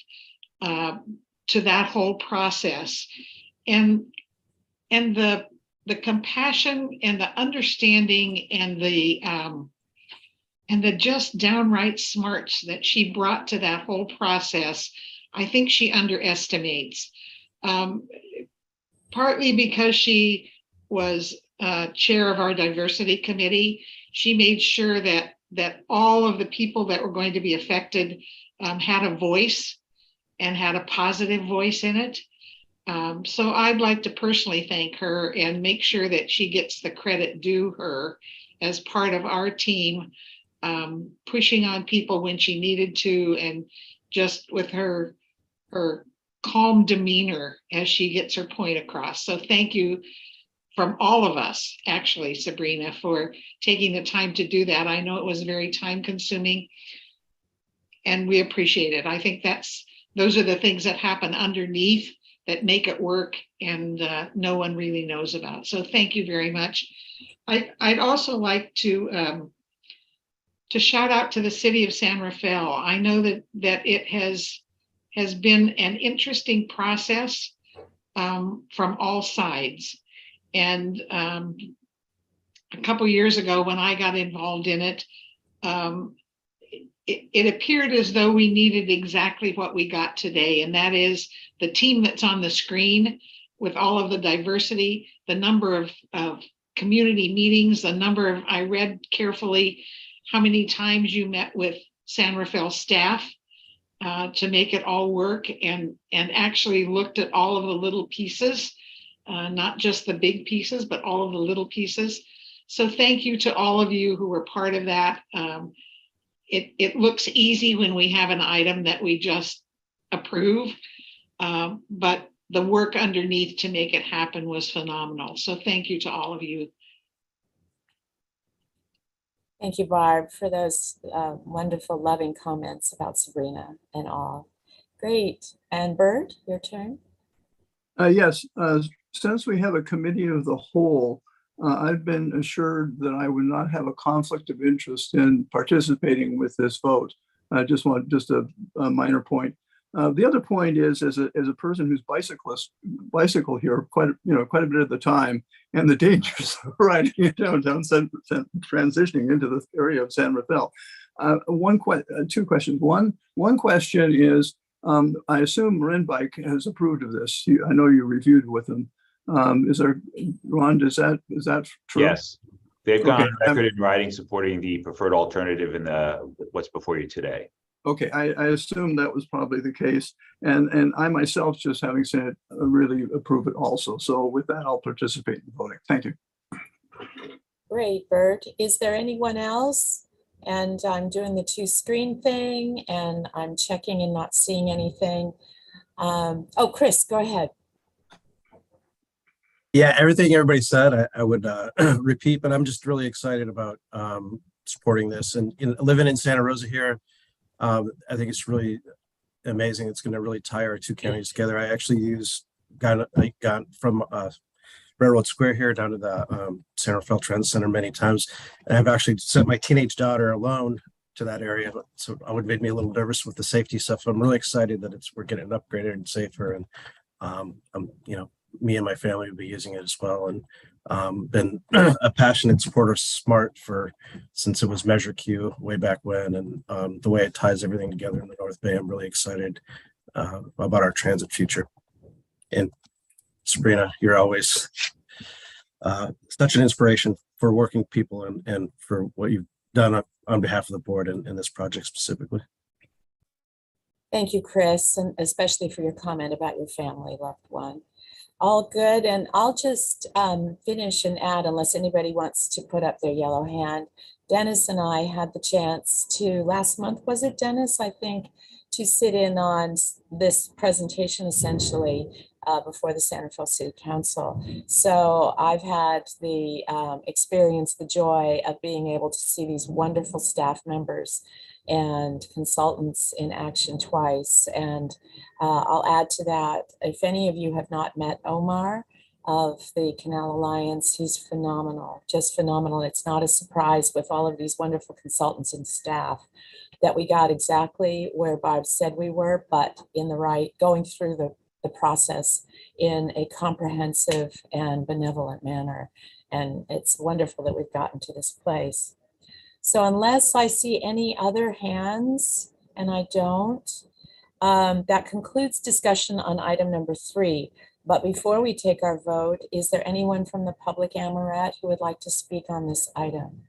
to that whole process. And the compassion and the understanding and the just downright smarts that she brought to that whole process, I think she underestimates. Partly because she was chair of our diversity committee, she made sure that all of the people that were going to be affected had a voice and had a positive voice in it. So I'd like to personally thank her and make sure that she gets the credit due her as part of our team, pushing on people when she needed to, and just with her calm demeanor as she gets her point across. So thank you from all of us, actually, Sabrina, for taking the time to do that. I know it was very time consuming and we appreciate it. I think those are the things that happen underneath that make it work and no one really knows about. So thank you very much. I'd also like to shout out to the city of San Rafael. I know that it has been an interesting process from all sides. And a couple years ago when I got involved in it, it appeared as though we needed exactly what we got today. And that is the team that's on the screen with all of the diversity, the number of community meetings, the number of, I read carefully how many times you met with San Rafael staff to make it all work, and actually looked at all of the little pieces, not just the big pieces, but all of the little pieces. So thank you to all of you who were part of that. It looks easy when we have an item that we just approve, but the work underneath to make it happen was phenomenal. So thank you to all of you. Thank you, Barb, for those wonderful, loving comments about Sabrina and all. Great. And Bert, your turn. Yes, since we have a committee of the whole, I've been assured that I would not have a conflict of interest in participating with this vote. I just a minor point. The other point is, as a person who's bicycle here quite a bit of the time, and the dangers of riding it downtown, transitioning into this area of San Rafael. Two questions. One question is, I assume Marin Bike has approved of this. I know you reviewed with them. Ron, is that true? Yes, they've gone on record in writing supporting the preferred alternative in what's before you today. Okay, I assume that was probably the case, and I myself, just having seen it, really approve it also. So with that, I'll participate in voting. Thank you. Great, Bert. Is there anyone else? And I'm doing the two screen thing, and I'm checking and not seeing anything. Oh, Chris, go ahead. Yeah, everything everybody said, I would repeat, but I'm just really excited about supporting this. And living in Santa Rosa here, I think it's really amazing. It's going to really tie our two counties together. I actually got from Railroad Square here down to the San Rafael Transit Center many times, and I've actually sent my teenage daughter alone to that area. So it would make me a little nervous with the safety stuff. So I'm really excited that we're getting it upgraded and safer, and me and my family will be using it as well. And been a passionate supporter of SMART since it was Measure Q way back when, and the way it ties everything together in the North Bay. I'm really excited about our transit future. And Sabrina, you're always such an inspiration for working people and for what you've done on behalf of the board and this project specifically. Thank you, Chris, and especially for your comment about your family loved one. All good. And I'll just finish and add, unless anybody wants to put up their yellow hand. Dennis and I had the chance to, last month, was it Dennis? I think, to sit in on this presentation essentially before the Santa Fe City Council. So I've had the experience, the joy of being able to see these wonderful staff members and consultants in action twice. And I'll add to that, if any of you have not met Omar of the Canal Alliance, he's phenomenal, just phenomenal. It's not a surprise with all of these wonderful consultants and staff that we got exactly where Barb said we were, but in the right, going through the process in a comprehensive and benevolent manner. And it's wonderful that we've gotten to this place. So unless I see any other hands, and I don't, that concludes discussion on item number 3. But before we take our vote, is there anyone from the public, Amaret, who would like to speak on this item?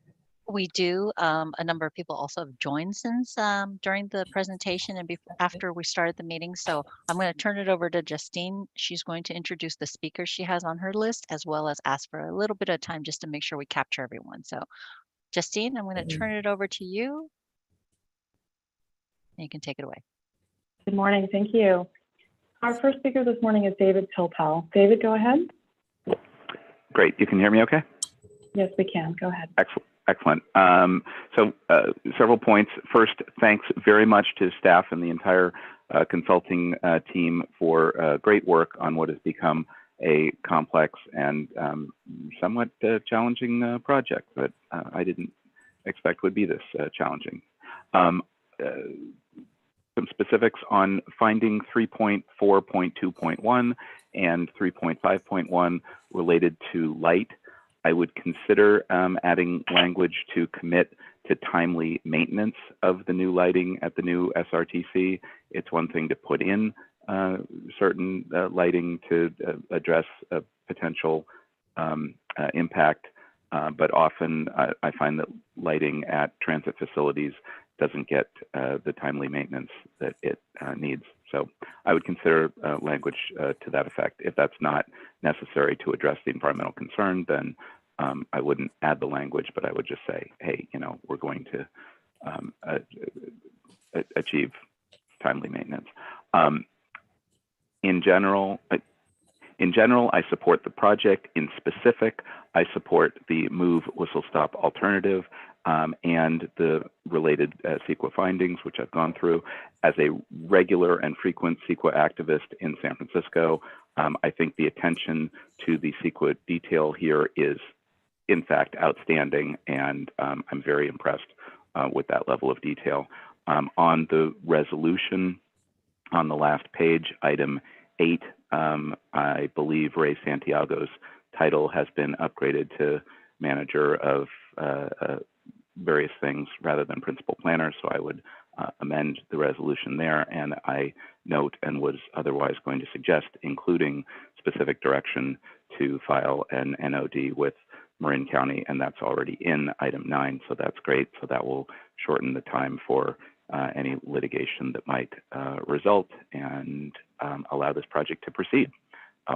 We do. A number of people also have joined since during the presentation and after we started the meeting. So I'm going to turn it over to Justine. She's going to introduce the speakers she has on her list, as well as ask for a little bit of time just to make sure we capture everyone. So Justine, I'm going to turn it over to you. And you can take it away. Good morning. Thank you. Our first speaker this morning is David Pilpel. David, go ahead. Great. You can hear me okay? Yes, we can. Go ahead. Excellent. So several points. First, thanks very much to staff and the entire consulting team for great work on what has become a complex and somewhat challenging project that I didn't expect would be this challenging. Some specifics on finding 3.4.2.1 and 3.5.1 related to light. I would consider adding language to commit to timely maintenance of the new lighting at the new SRTC. It's one thing to put in certain lighting to address a potential impact, but often I find that lighting at transit facilities doesn't get the timely maintenance that it needs. So I would consider language to that effect. If that's not necessary to address the environmental concern, then I wouldn't add the language, but I would just say, hey, you know, we're going to achieve timely maintenance. In general, I support the project. In specific, I support the move whistle stop alternative and the related CEQA findings, which I've gone through. As a regular and frequent CEQA activist in San Francisco, I think the attention to the CEQA detail here is, in fact, outstanding, and I'm very impressed with that level of detail. On the resolution, on the last page, item 8, I believe Ray Santiago's title has been upgraded to manager of various things rather than principal planner, so I would amend the resolution there. And I note and was otherwise going to suggest including specific direction to file an NOD with Marin County, and that's already in item 9, so that's great. So that will shorten the time for any litigation that might result and allow this project to proceed.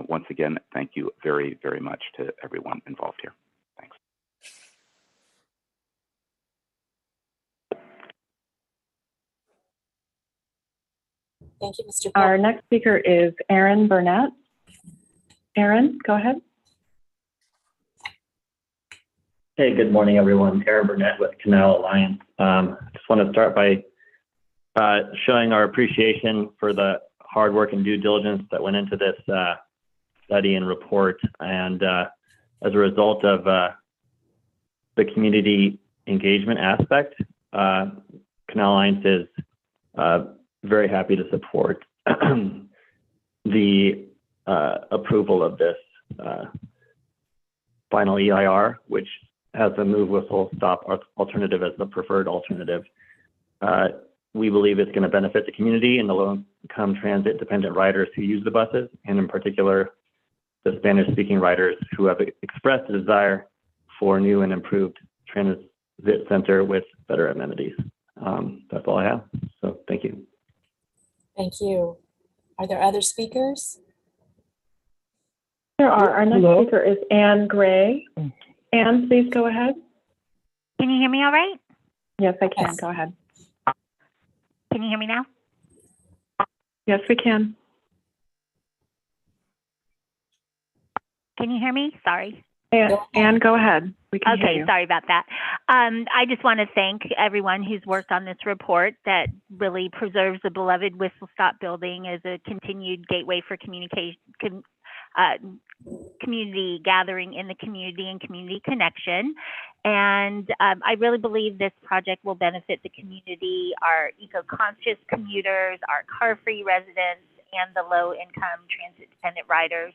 Once again, thank you very, very much to everyone involved here. Thanks. Thank you, Mr. Our next speaker is Aaron Burnett. Aaron, go ahead. Hey, good morning, everyone. Aaron Burnett with Canal Alliance. Just want to start by showing our appreciation for the hard work and due diligence that went into this study and report. And as a result of the community engagement aspect, Canal Alliance is very happy to support the approval of this final EIR, which has the move whistle stop alternative as the preferred alternative. We believe it's going to benefit the community and the low-income transit-dependent riders who use the buses, and in particular, the Spanish-speaking riders who have expressed a desire for new and improved transit center with better amenities. That's all I have. So thank you. Thank you. Are there other speakers? There are. Our next Hello? speaker is Anne Gray. Anne, please go ahead. Can you hear me all right? Yes, I can. Yes. Go ahead. Can you hear me now? Yes, we can. Can you hear me? Sorry. Anne, go ahead. We can hear Okay, you. sorry about that. I just want to thank everyone who's worked on this report that really preserves the beloved Whistle Stop building as a continued gateway for communication, community gathering in the community and community connection. And I really believe this project will benefit the community, our eco-conscious commuters, our car-free residents, and the low-income transit-dependent riders.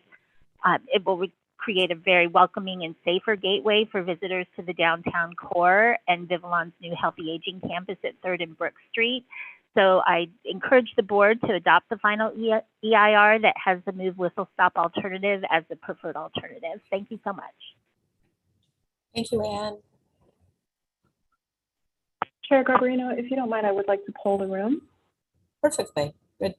It will create a very welcoming and safer gateway for visitors to the downtown core and Vivalon's new Healthy Aging campus at 3rd and Brook Street. So I encourage the board to adopt the final EIR that has the Move Whistle Stop alternative as the preferred alternative. Thank you so much. Thank you, Anne. Chair Garbarino, if you don't mind, I would like to poll the room. Perfectly. Good.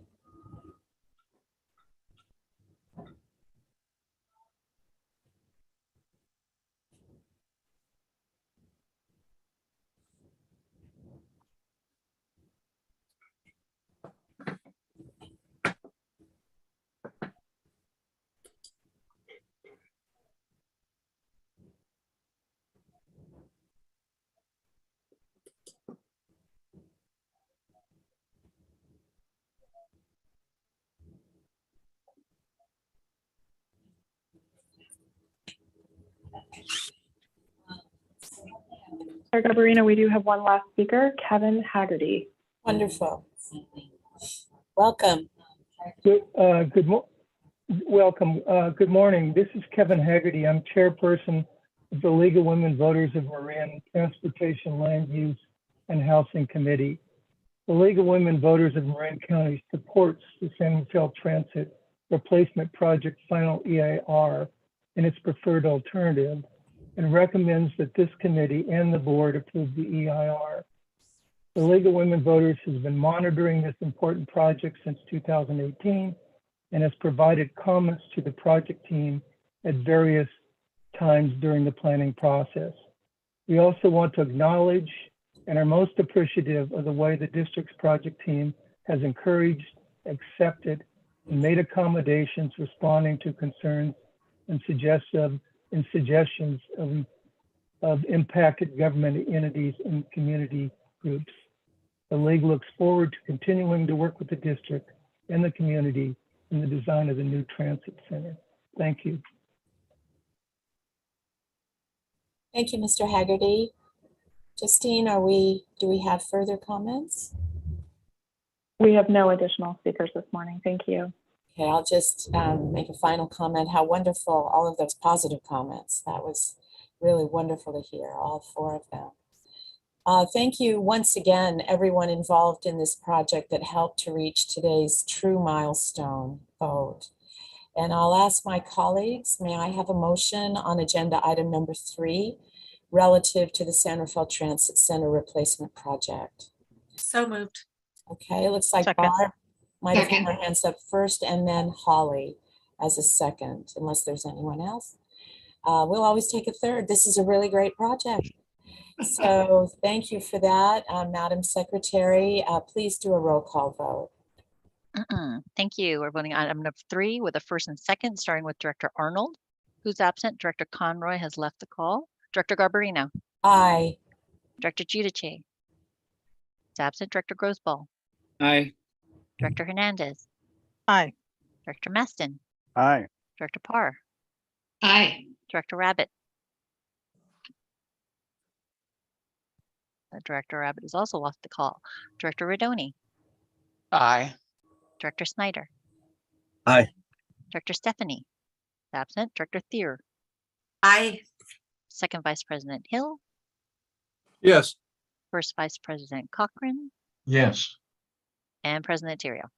Chair Garbarino, we do have one last speaker, Kevin Haggerty. Wonderful. Welcome. Welcome. Good morning. This is Kevin Haggerty. I'm chairperson of the League of Women Voters of Marin Transportation, Land Use, and Housing Committee. The League of Women Voters of Marin County supports the San Rafael Transit Replacement Project Final EIR in its preferred alternative and recommends that this committee and the board approve the EIR. The League of Women Voters has been monitoring this important project since 2018 and has provided comments to the project team at various times during the planning process. We also want to acknowledge and are most appreciative of the way the district's project team has encouraged, accepted, and made accommodations responding to concerns and suggestions of impacted government entities and community groups. The League looks forward to continuing to work with the district and the community in the design of the new transit center. Thank you. Thank you, Mr. Haggerty. Justine, do we have further comments? We have no additional speakers this morning. Thank you. Okay, I'll just make a final comment. How wonderful, all of those positive comments. That was really wonderful to hear, all 4 of them. Thank you once again, everyone involved in this project that helped to reach today's true milestone vote. And I'll ask my colleagues, may I have a motion on agenda item number 3 relative to the San Rafael Transit Center Replacement Project? So moved. Okay, it looks like Second. Barb might have had her hands up first and then Holly as a second, unless there's anyone else. We'll always take a third. This is a really great project. So thank you for that, Madam Secretary. Please do a roll call vote. Thank you. We're voting on item number 3 with a first and second, starting with Director Arnold, who's absent. Director Conroy has left the call. Director Garbarino. Aye. Director Giudice. Is absent. Director Grosball. Aye. Director Hernandez. Aye. Director Meston. Aye. Director Parr. Aye. Director Rabbit. Director Rabbit has also lost the call. Director Rodoni. Aye. Director Snyder. Aye. Director Stephanie. Absent. Director Thier. Aye. Second Vice President Hill. Yes. First Vice President Cochran. Yes. And President Terrio.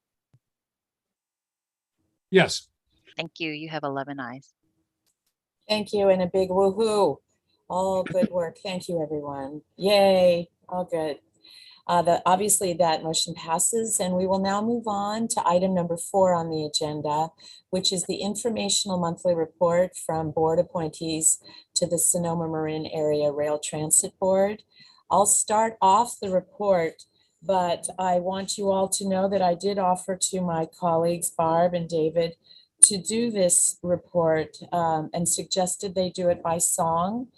Yes. Thank you. You have 11 ayes. Thank you, and a big woohoo. All good work. Thank you, everyone. Yay. All good. Obviously that motion passes, and we will now move on to item number 4 on the agenda, which is the informational monthly report from board appointees to the Sonoma Marin Area Rail Transit Board. I'll start off the report, but I want you all to know that I did offer to my colleagues, Barb and David, to do this report and suggested they do it by song,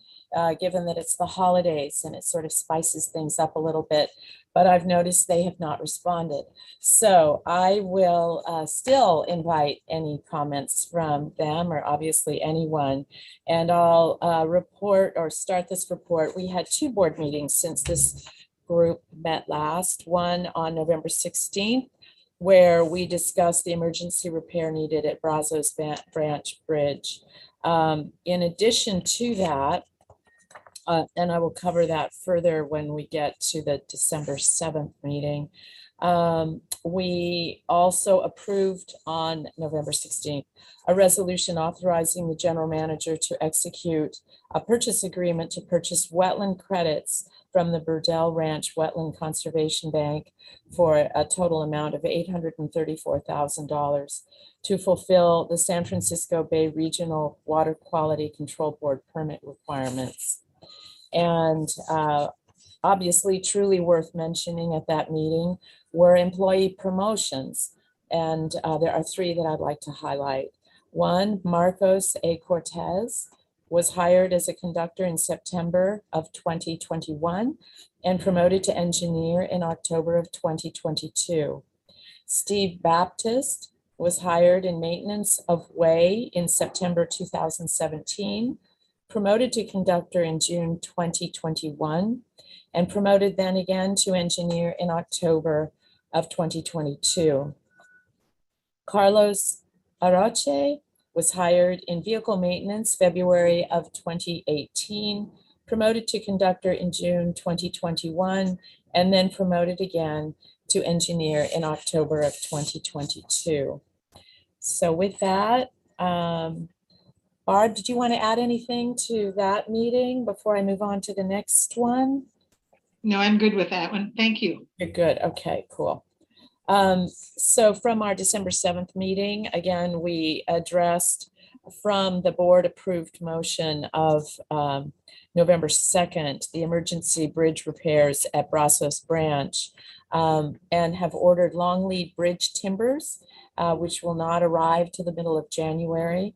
given that it's the holidays and it sort of spices things up a little bit, but I've noticed they have not responded. So I will still invite any comments from them, or obviously anyone, and I'll report or start this report. We had 2 board meetings since this group met last, one on November 16th, where we discussed the emergency repair needed at Brazos Branch Bridge. In addition to that, and I will cover that further when we get to the December 7th meeting. We also approved on November 16th a resolution authorizing the general manager to execute a purchase agreement to purchase wetland credits from the Burdell Ranch Wetland Conservation Bank for a total amount of $834,000 to fulfill the San Francisco Bay Regional Water Quality Control Board permit requirements. And obviously truly worth mentioning at that meeting were employee promotions. And there are 3 that I'd like to highlight. One, Marcos A. Cortez was hired as a conductor in September of 2021 and promoted to engineer in October of 2022. Steve Baptist was hired in maintenance of way in September 2017, promoted to conductor in June 2021, and promoted then again to engineer in October of 2022. Carlos Arache was hired in vehicle maintenance February of 2018, promoted to conductor in June 2021, and then promoted again to engineer in October of 2022. So with that, Barb, did you want to add anything to that meeting before I move on to the next one? No, I'm good with that one. Thank you. You're good. Okay, cool. So from our December 7th meeting, again, we addressed from the board approved motion of November 2nd, the emergency bridge repairs at Brazos Branch, and have ordered long lead bridge timbers, which will not arrive till the middle of January.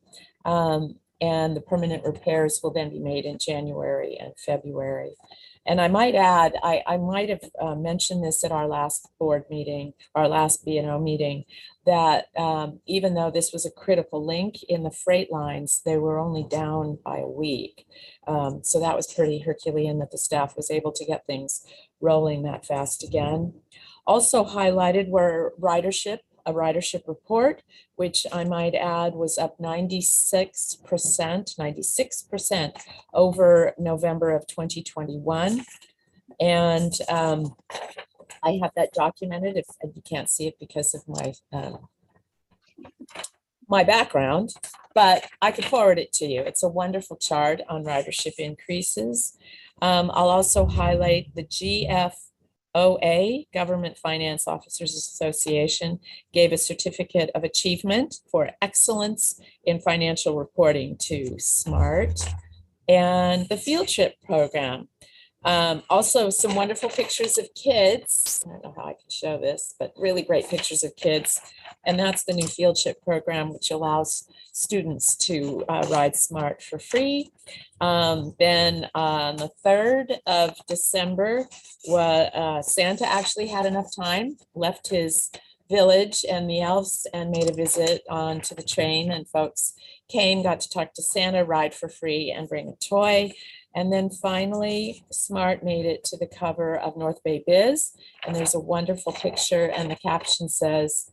And the permanent repairs will then be made in January and February. And I might add, I might have mentioned this at our last board meeting, our last B&O meeting, that even though this was a critical link in the freight lines, they were only down by a week. So that was pretty Herculean that the staff was able to get things rolling that fast again. Also highlighted were ridership. A ridership report, which I might add was up 96% over November of 2021. And I have that documented. If you can't see it because of my my background, but I could forward it to you. It's a wonderful chart on ridership increases. I'll also highlight the GFOA, Government Finance Officers Association, gave a certificate of achievement for excellence in financial reporting to SMART, and the field trip program. Also some wonderful pictures of kids. I don't know how I can show this, but really great pictures of kids. And that's the new field trip program, which allows students to ride SMART for free. Then on the 3rd of December, Santa actually had enough time, left his village and the elves and made a visit onto the train, and folks came, got to talk to Santa, ride for free and bring a toy. And then finally, SMART made it to the cover of North Bay Biz, and there's a wonderful picture, and the caption says,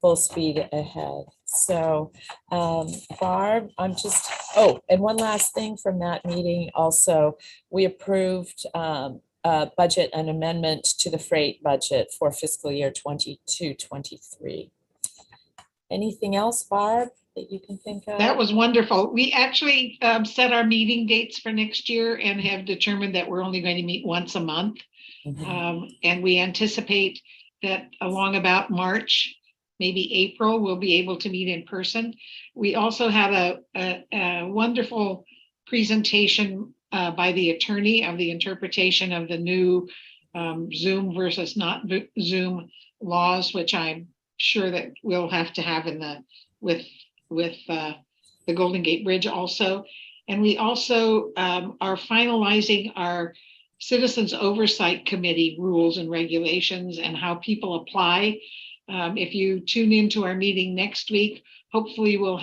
"Full speed ahead." So Barb, I'm just, oh, and one last thing from that meeting also, we approved a budget, an amendment to the freight budget for fiscal year 22-23. Anything else, Barb, that you can think of? That was wonderful. We actually set our meeting dates for next year and have determined that we're only going to meet once a month. And we anticipate that along about March, maybe April, we'll be able to meet in person. We also have a wonderful presentation by the attorney of the interpretation of the new Zoom versus not Zoom laws, which I'm sure that we'll have to have in the with the Golden Gate Bridge also. And we also are finalizing our Citizens Oversight Committee rules and regulations and how people apply. If you tune into our meeting next week, hopefully we'll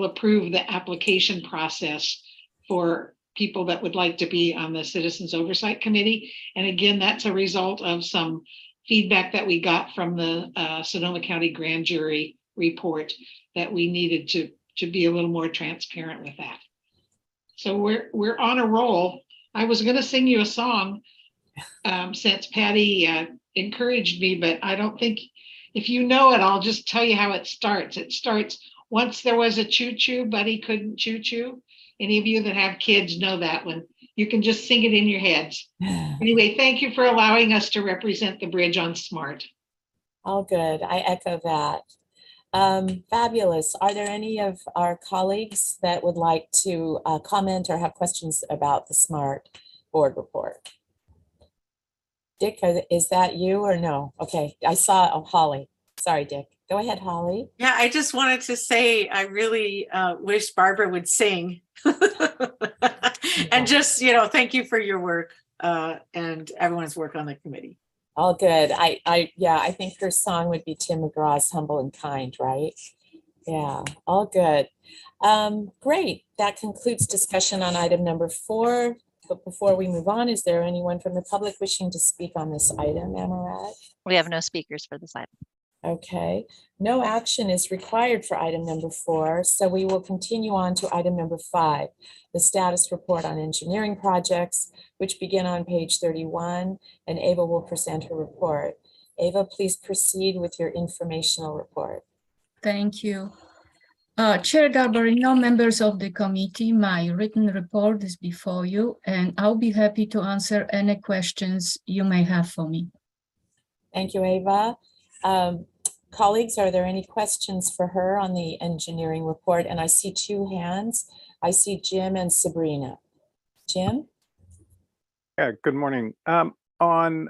approve the application process for people that would like to be on the Citizens Oversight Committee. And again, that's a result of some feedback that we got from the Sonoma County Grand Jury report that we needed to be a little more transparent with that. So we're on a roll. I was going to sing you a song since Patty encouraged me, but I don't think, if you know it, I'll just tell you how it starts. It starts, once there was a choo-choo, Buddy couldn't choo-choo. Any of you that have kids know that one. You can just sing it in your heads. Anyway, thank you for allowing us to represent the bridge on SMART. All good. I echo that. Fabulous. Are there any of our colleagues that would like to comment or have questions about the SMART board report? Dick, is that you or no? Okay, I saw Holly. Sorry, Dick. Go ahead, Holly. Yeah, I just wanted to say I really wish Barbara would sing. And just, thank you for your work and everyone's work on the committee. All good. I think her song would be Tim McGraw's Humble and Kind, right? Yeah, all good. Great. That concludes discussion on item number 4. But before we move on, is there anyone from the public wishing to speak on this item, Amarat? We have no speakers for this item. Okay, no action is required for item number 4, so we will continue on to item number 5, the status report on engineering projects, which begin on page 31, and Ava will present her report. Ava, please proceed with your informational report. Thank you. Chair Garbarino, members of the committee, my written report is before you, and I'll be happy to answer any questions you may have for me. Thank you, Ava. Colleagues, are there any questions for her on the engineering report? And I see 2 hands. I see Jim and Sabrina. Jim? Yeah, good morning. On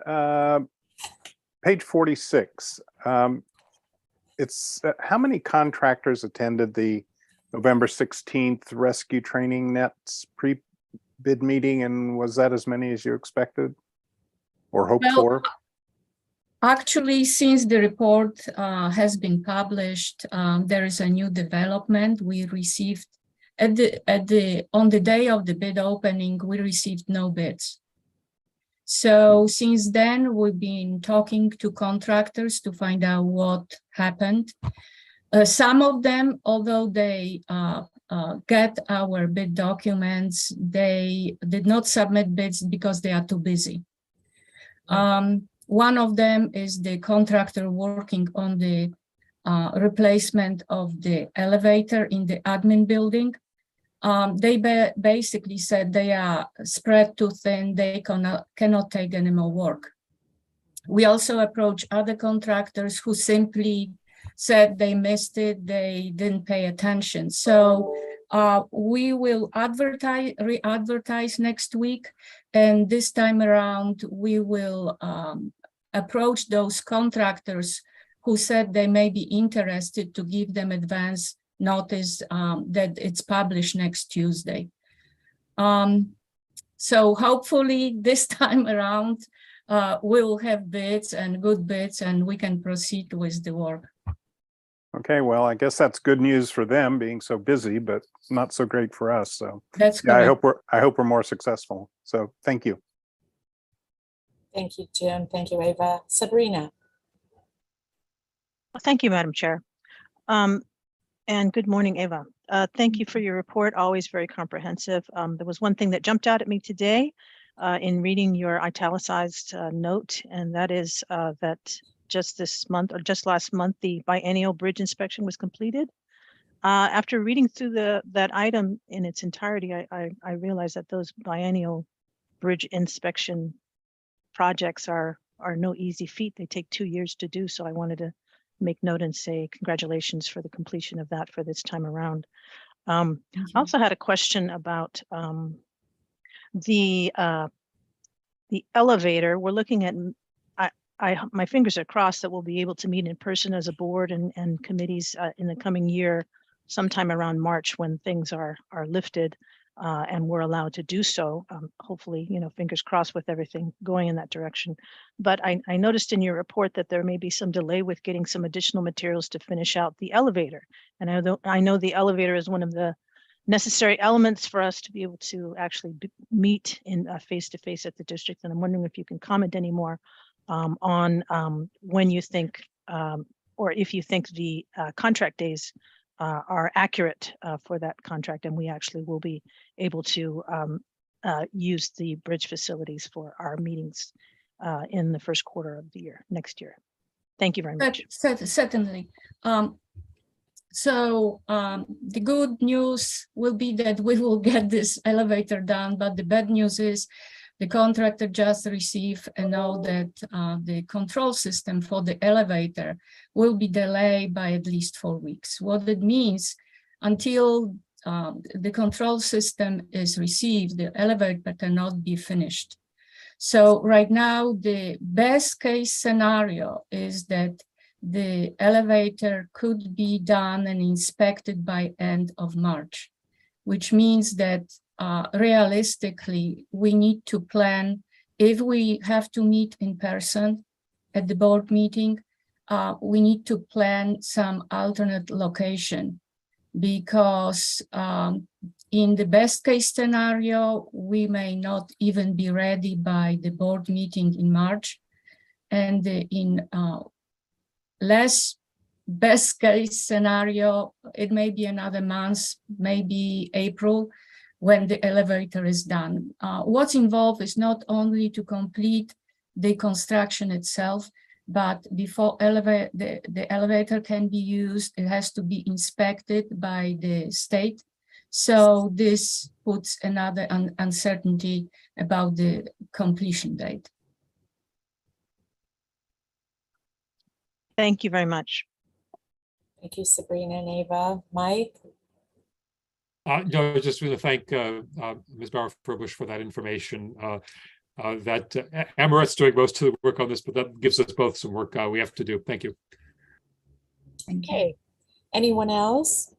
page 46, it's how many contractors attended the November 16th Rescue Training Nets pre-bid meeting, and was that as many as you expected or hoped for? Actually, since the report has been published, there is a new development. We received on the day of the bid opening, we received no bids. So since then, we've been talking to contractors to find out what happened. Some of them, although they get our bid documents, they did not submit bids because they are too busy. One of them is the contractor working on the replacement of the elevator in the admin building. They basically said they are spread too thin, they cannot take any more work. We also approached other contractors who simply said they missed it, they didn't pay attention. So we will re-advertise next week, and this time around we will approach those contractors who said they may be interested to give them advance notice that it's published next Tuesday. So hopefully this time around we'll have bids and good bids and we can proceed with the work. Okay, well, I guess that's good news for them being so busy, but not so great for us. So that's yeah, correct. I hope we're more successful. So thank you. Thank you, Jim. Thank you, Ava. Sabrina. Thank you, Madam Chair. And good morning, Ava. Thank you for your report, always very comprehensive. There was one thing that jumped out at me today in reading your italicized note, and that is that just this month or just last month, the biennial bridge inspection was completed. After reading through that item in its entirety, I realized that those biennial bridge inspection projects are no easy feat. They take 2 years to do. So I wanted to make note and say congratulations for the completion of that for this time around. I also had a question about the elevator. We're looking at, my fingers are crossed that we'll be able to meet in person as a board and committees in the coming year, sometime around March when things are lifted and we're allowed to do so. Hopefully, fingers crossed with everything going in that direction. But I noticed in your report that there may be some delay with getting some additional materials to finish out the elevator. And I know the elevator is one of the necessary elements for us to be able to actually meet in face-to-face at the district. And I'm wondering if you can comment any more on when you think, or if you think the contract days are accurate for that contract, and we actually will be able to use the bridge facilities for our meetings in the first quarter of the year, next year. Thank you very much. Certainly. So the good news will be that we will get this elevator done, but the bad news is the contractor just received a note that the control system for the elevator will be delayed by at least 4 weeks. What it means, until the control system is received, the elevator cannot be finished. So right now, the best case scenario is that the elevator could be done and inspected by end of March, which means that realistically, we need to plan, if we have to meet in person at the board meeting, we need to plan some alternate location, because in the best case scenario, we may not even be ready by the board meeting in March. And in less best case scenario, it may be another month, maybe April, when the elevator is done. What's involved is not only to complete the construction itself, but before the elevator can be used, it has to be inspected by the state. So this puts another uncertainty about the completion date. Thank you very much. Thank you, Sabrina and Ava. Mike? No, I just want to thank Ms. Bauer-Furbush for that information. Amaret's doing most of the work on this, but that gives us both some work we have to do. Thank you. Okay. Anyone else?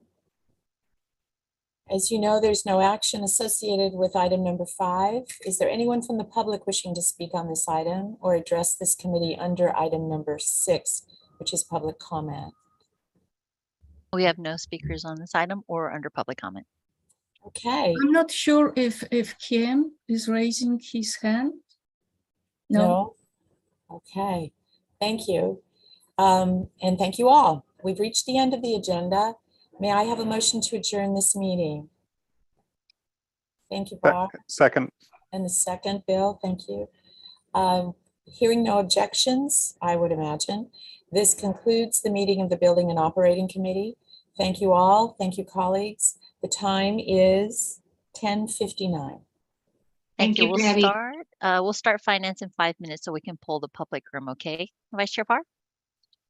As you know, there's no action associated with item number 5. Is there anyone from the public wishing to speak on this item or address this committee under item number 6, which is public comment? We have no speakers on this item or under public comment. Okay. I'm not sure if Kim is raising his hand. No. Okay. Thank you. And thank you all. We've reached the end of the agenda. May I have a motion to adjourn this meeting? Thank you, Bob. Second. And the second, Bill. Thank you. Hearing no objections, I would imagine, this concludes the meeting of the Building and Operating Committee. Thank you all. Thank you, colleagues. The time is 10:59. Thank you. Patty. We'll start finance in 5 minutes so we can pull the public room, okay? Vice Chair Parr?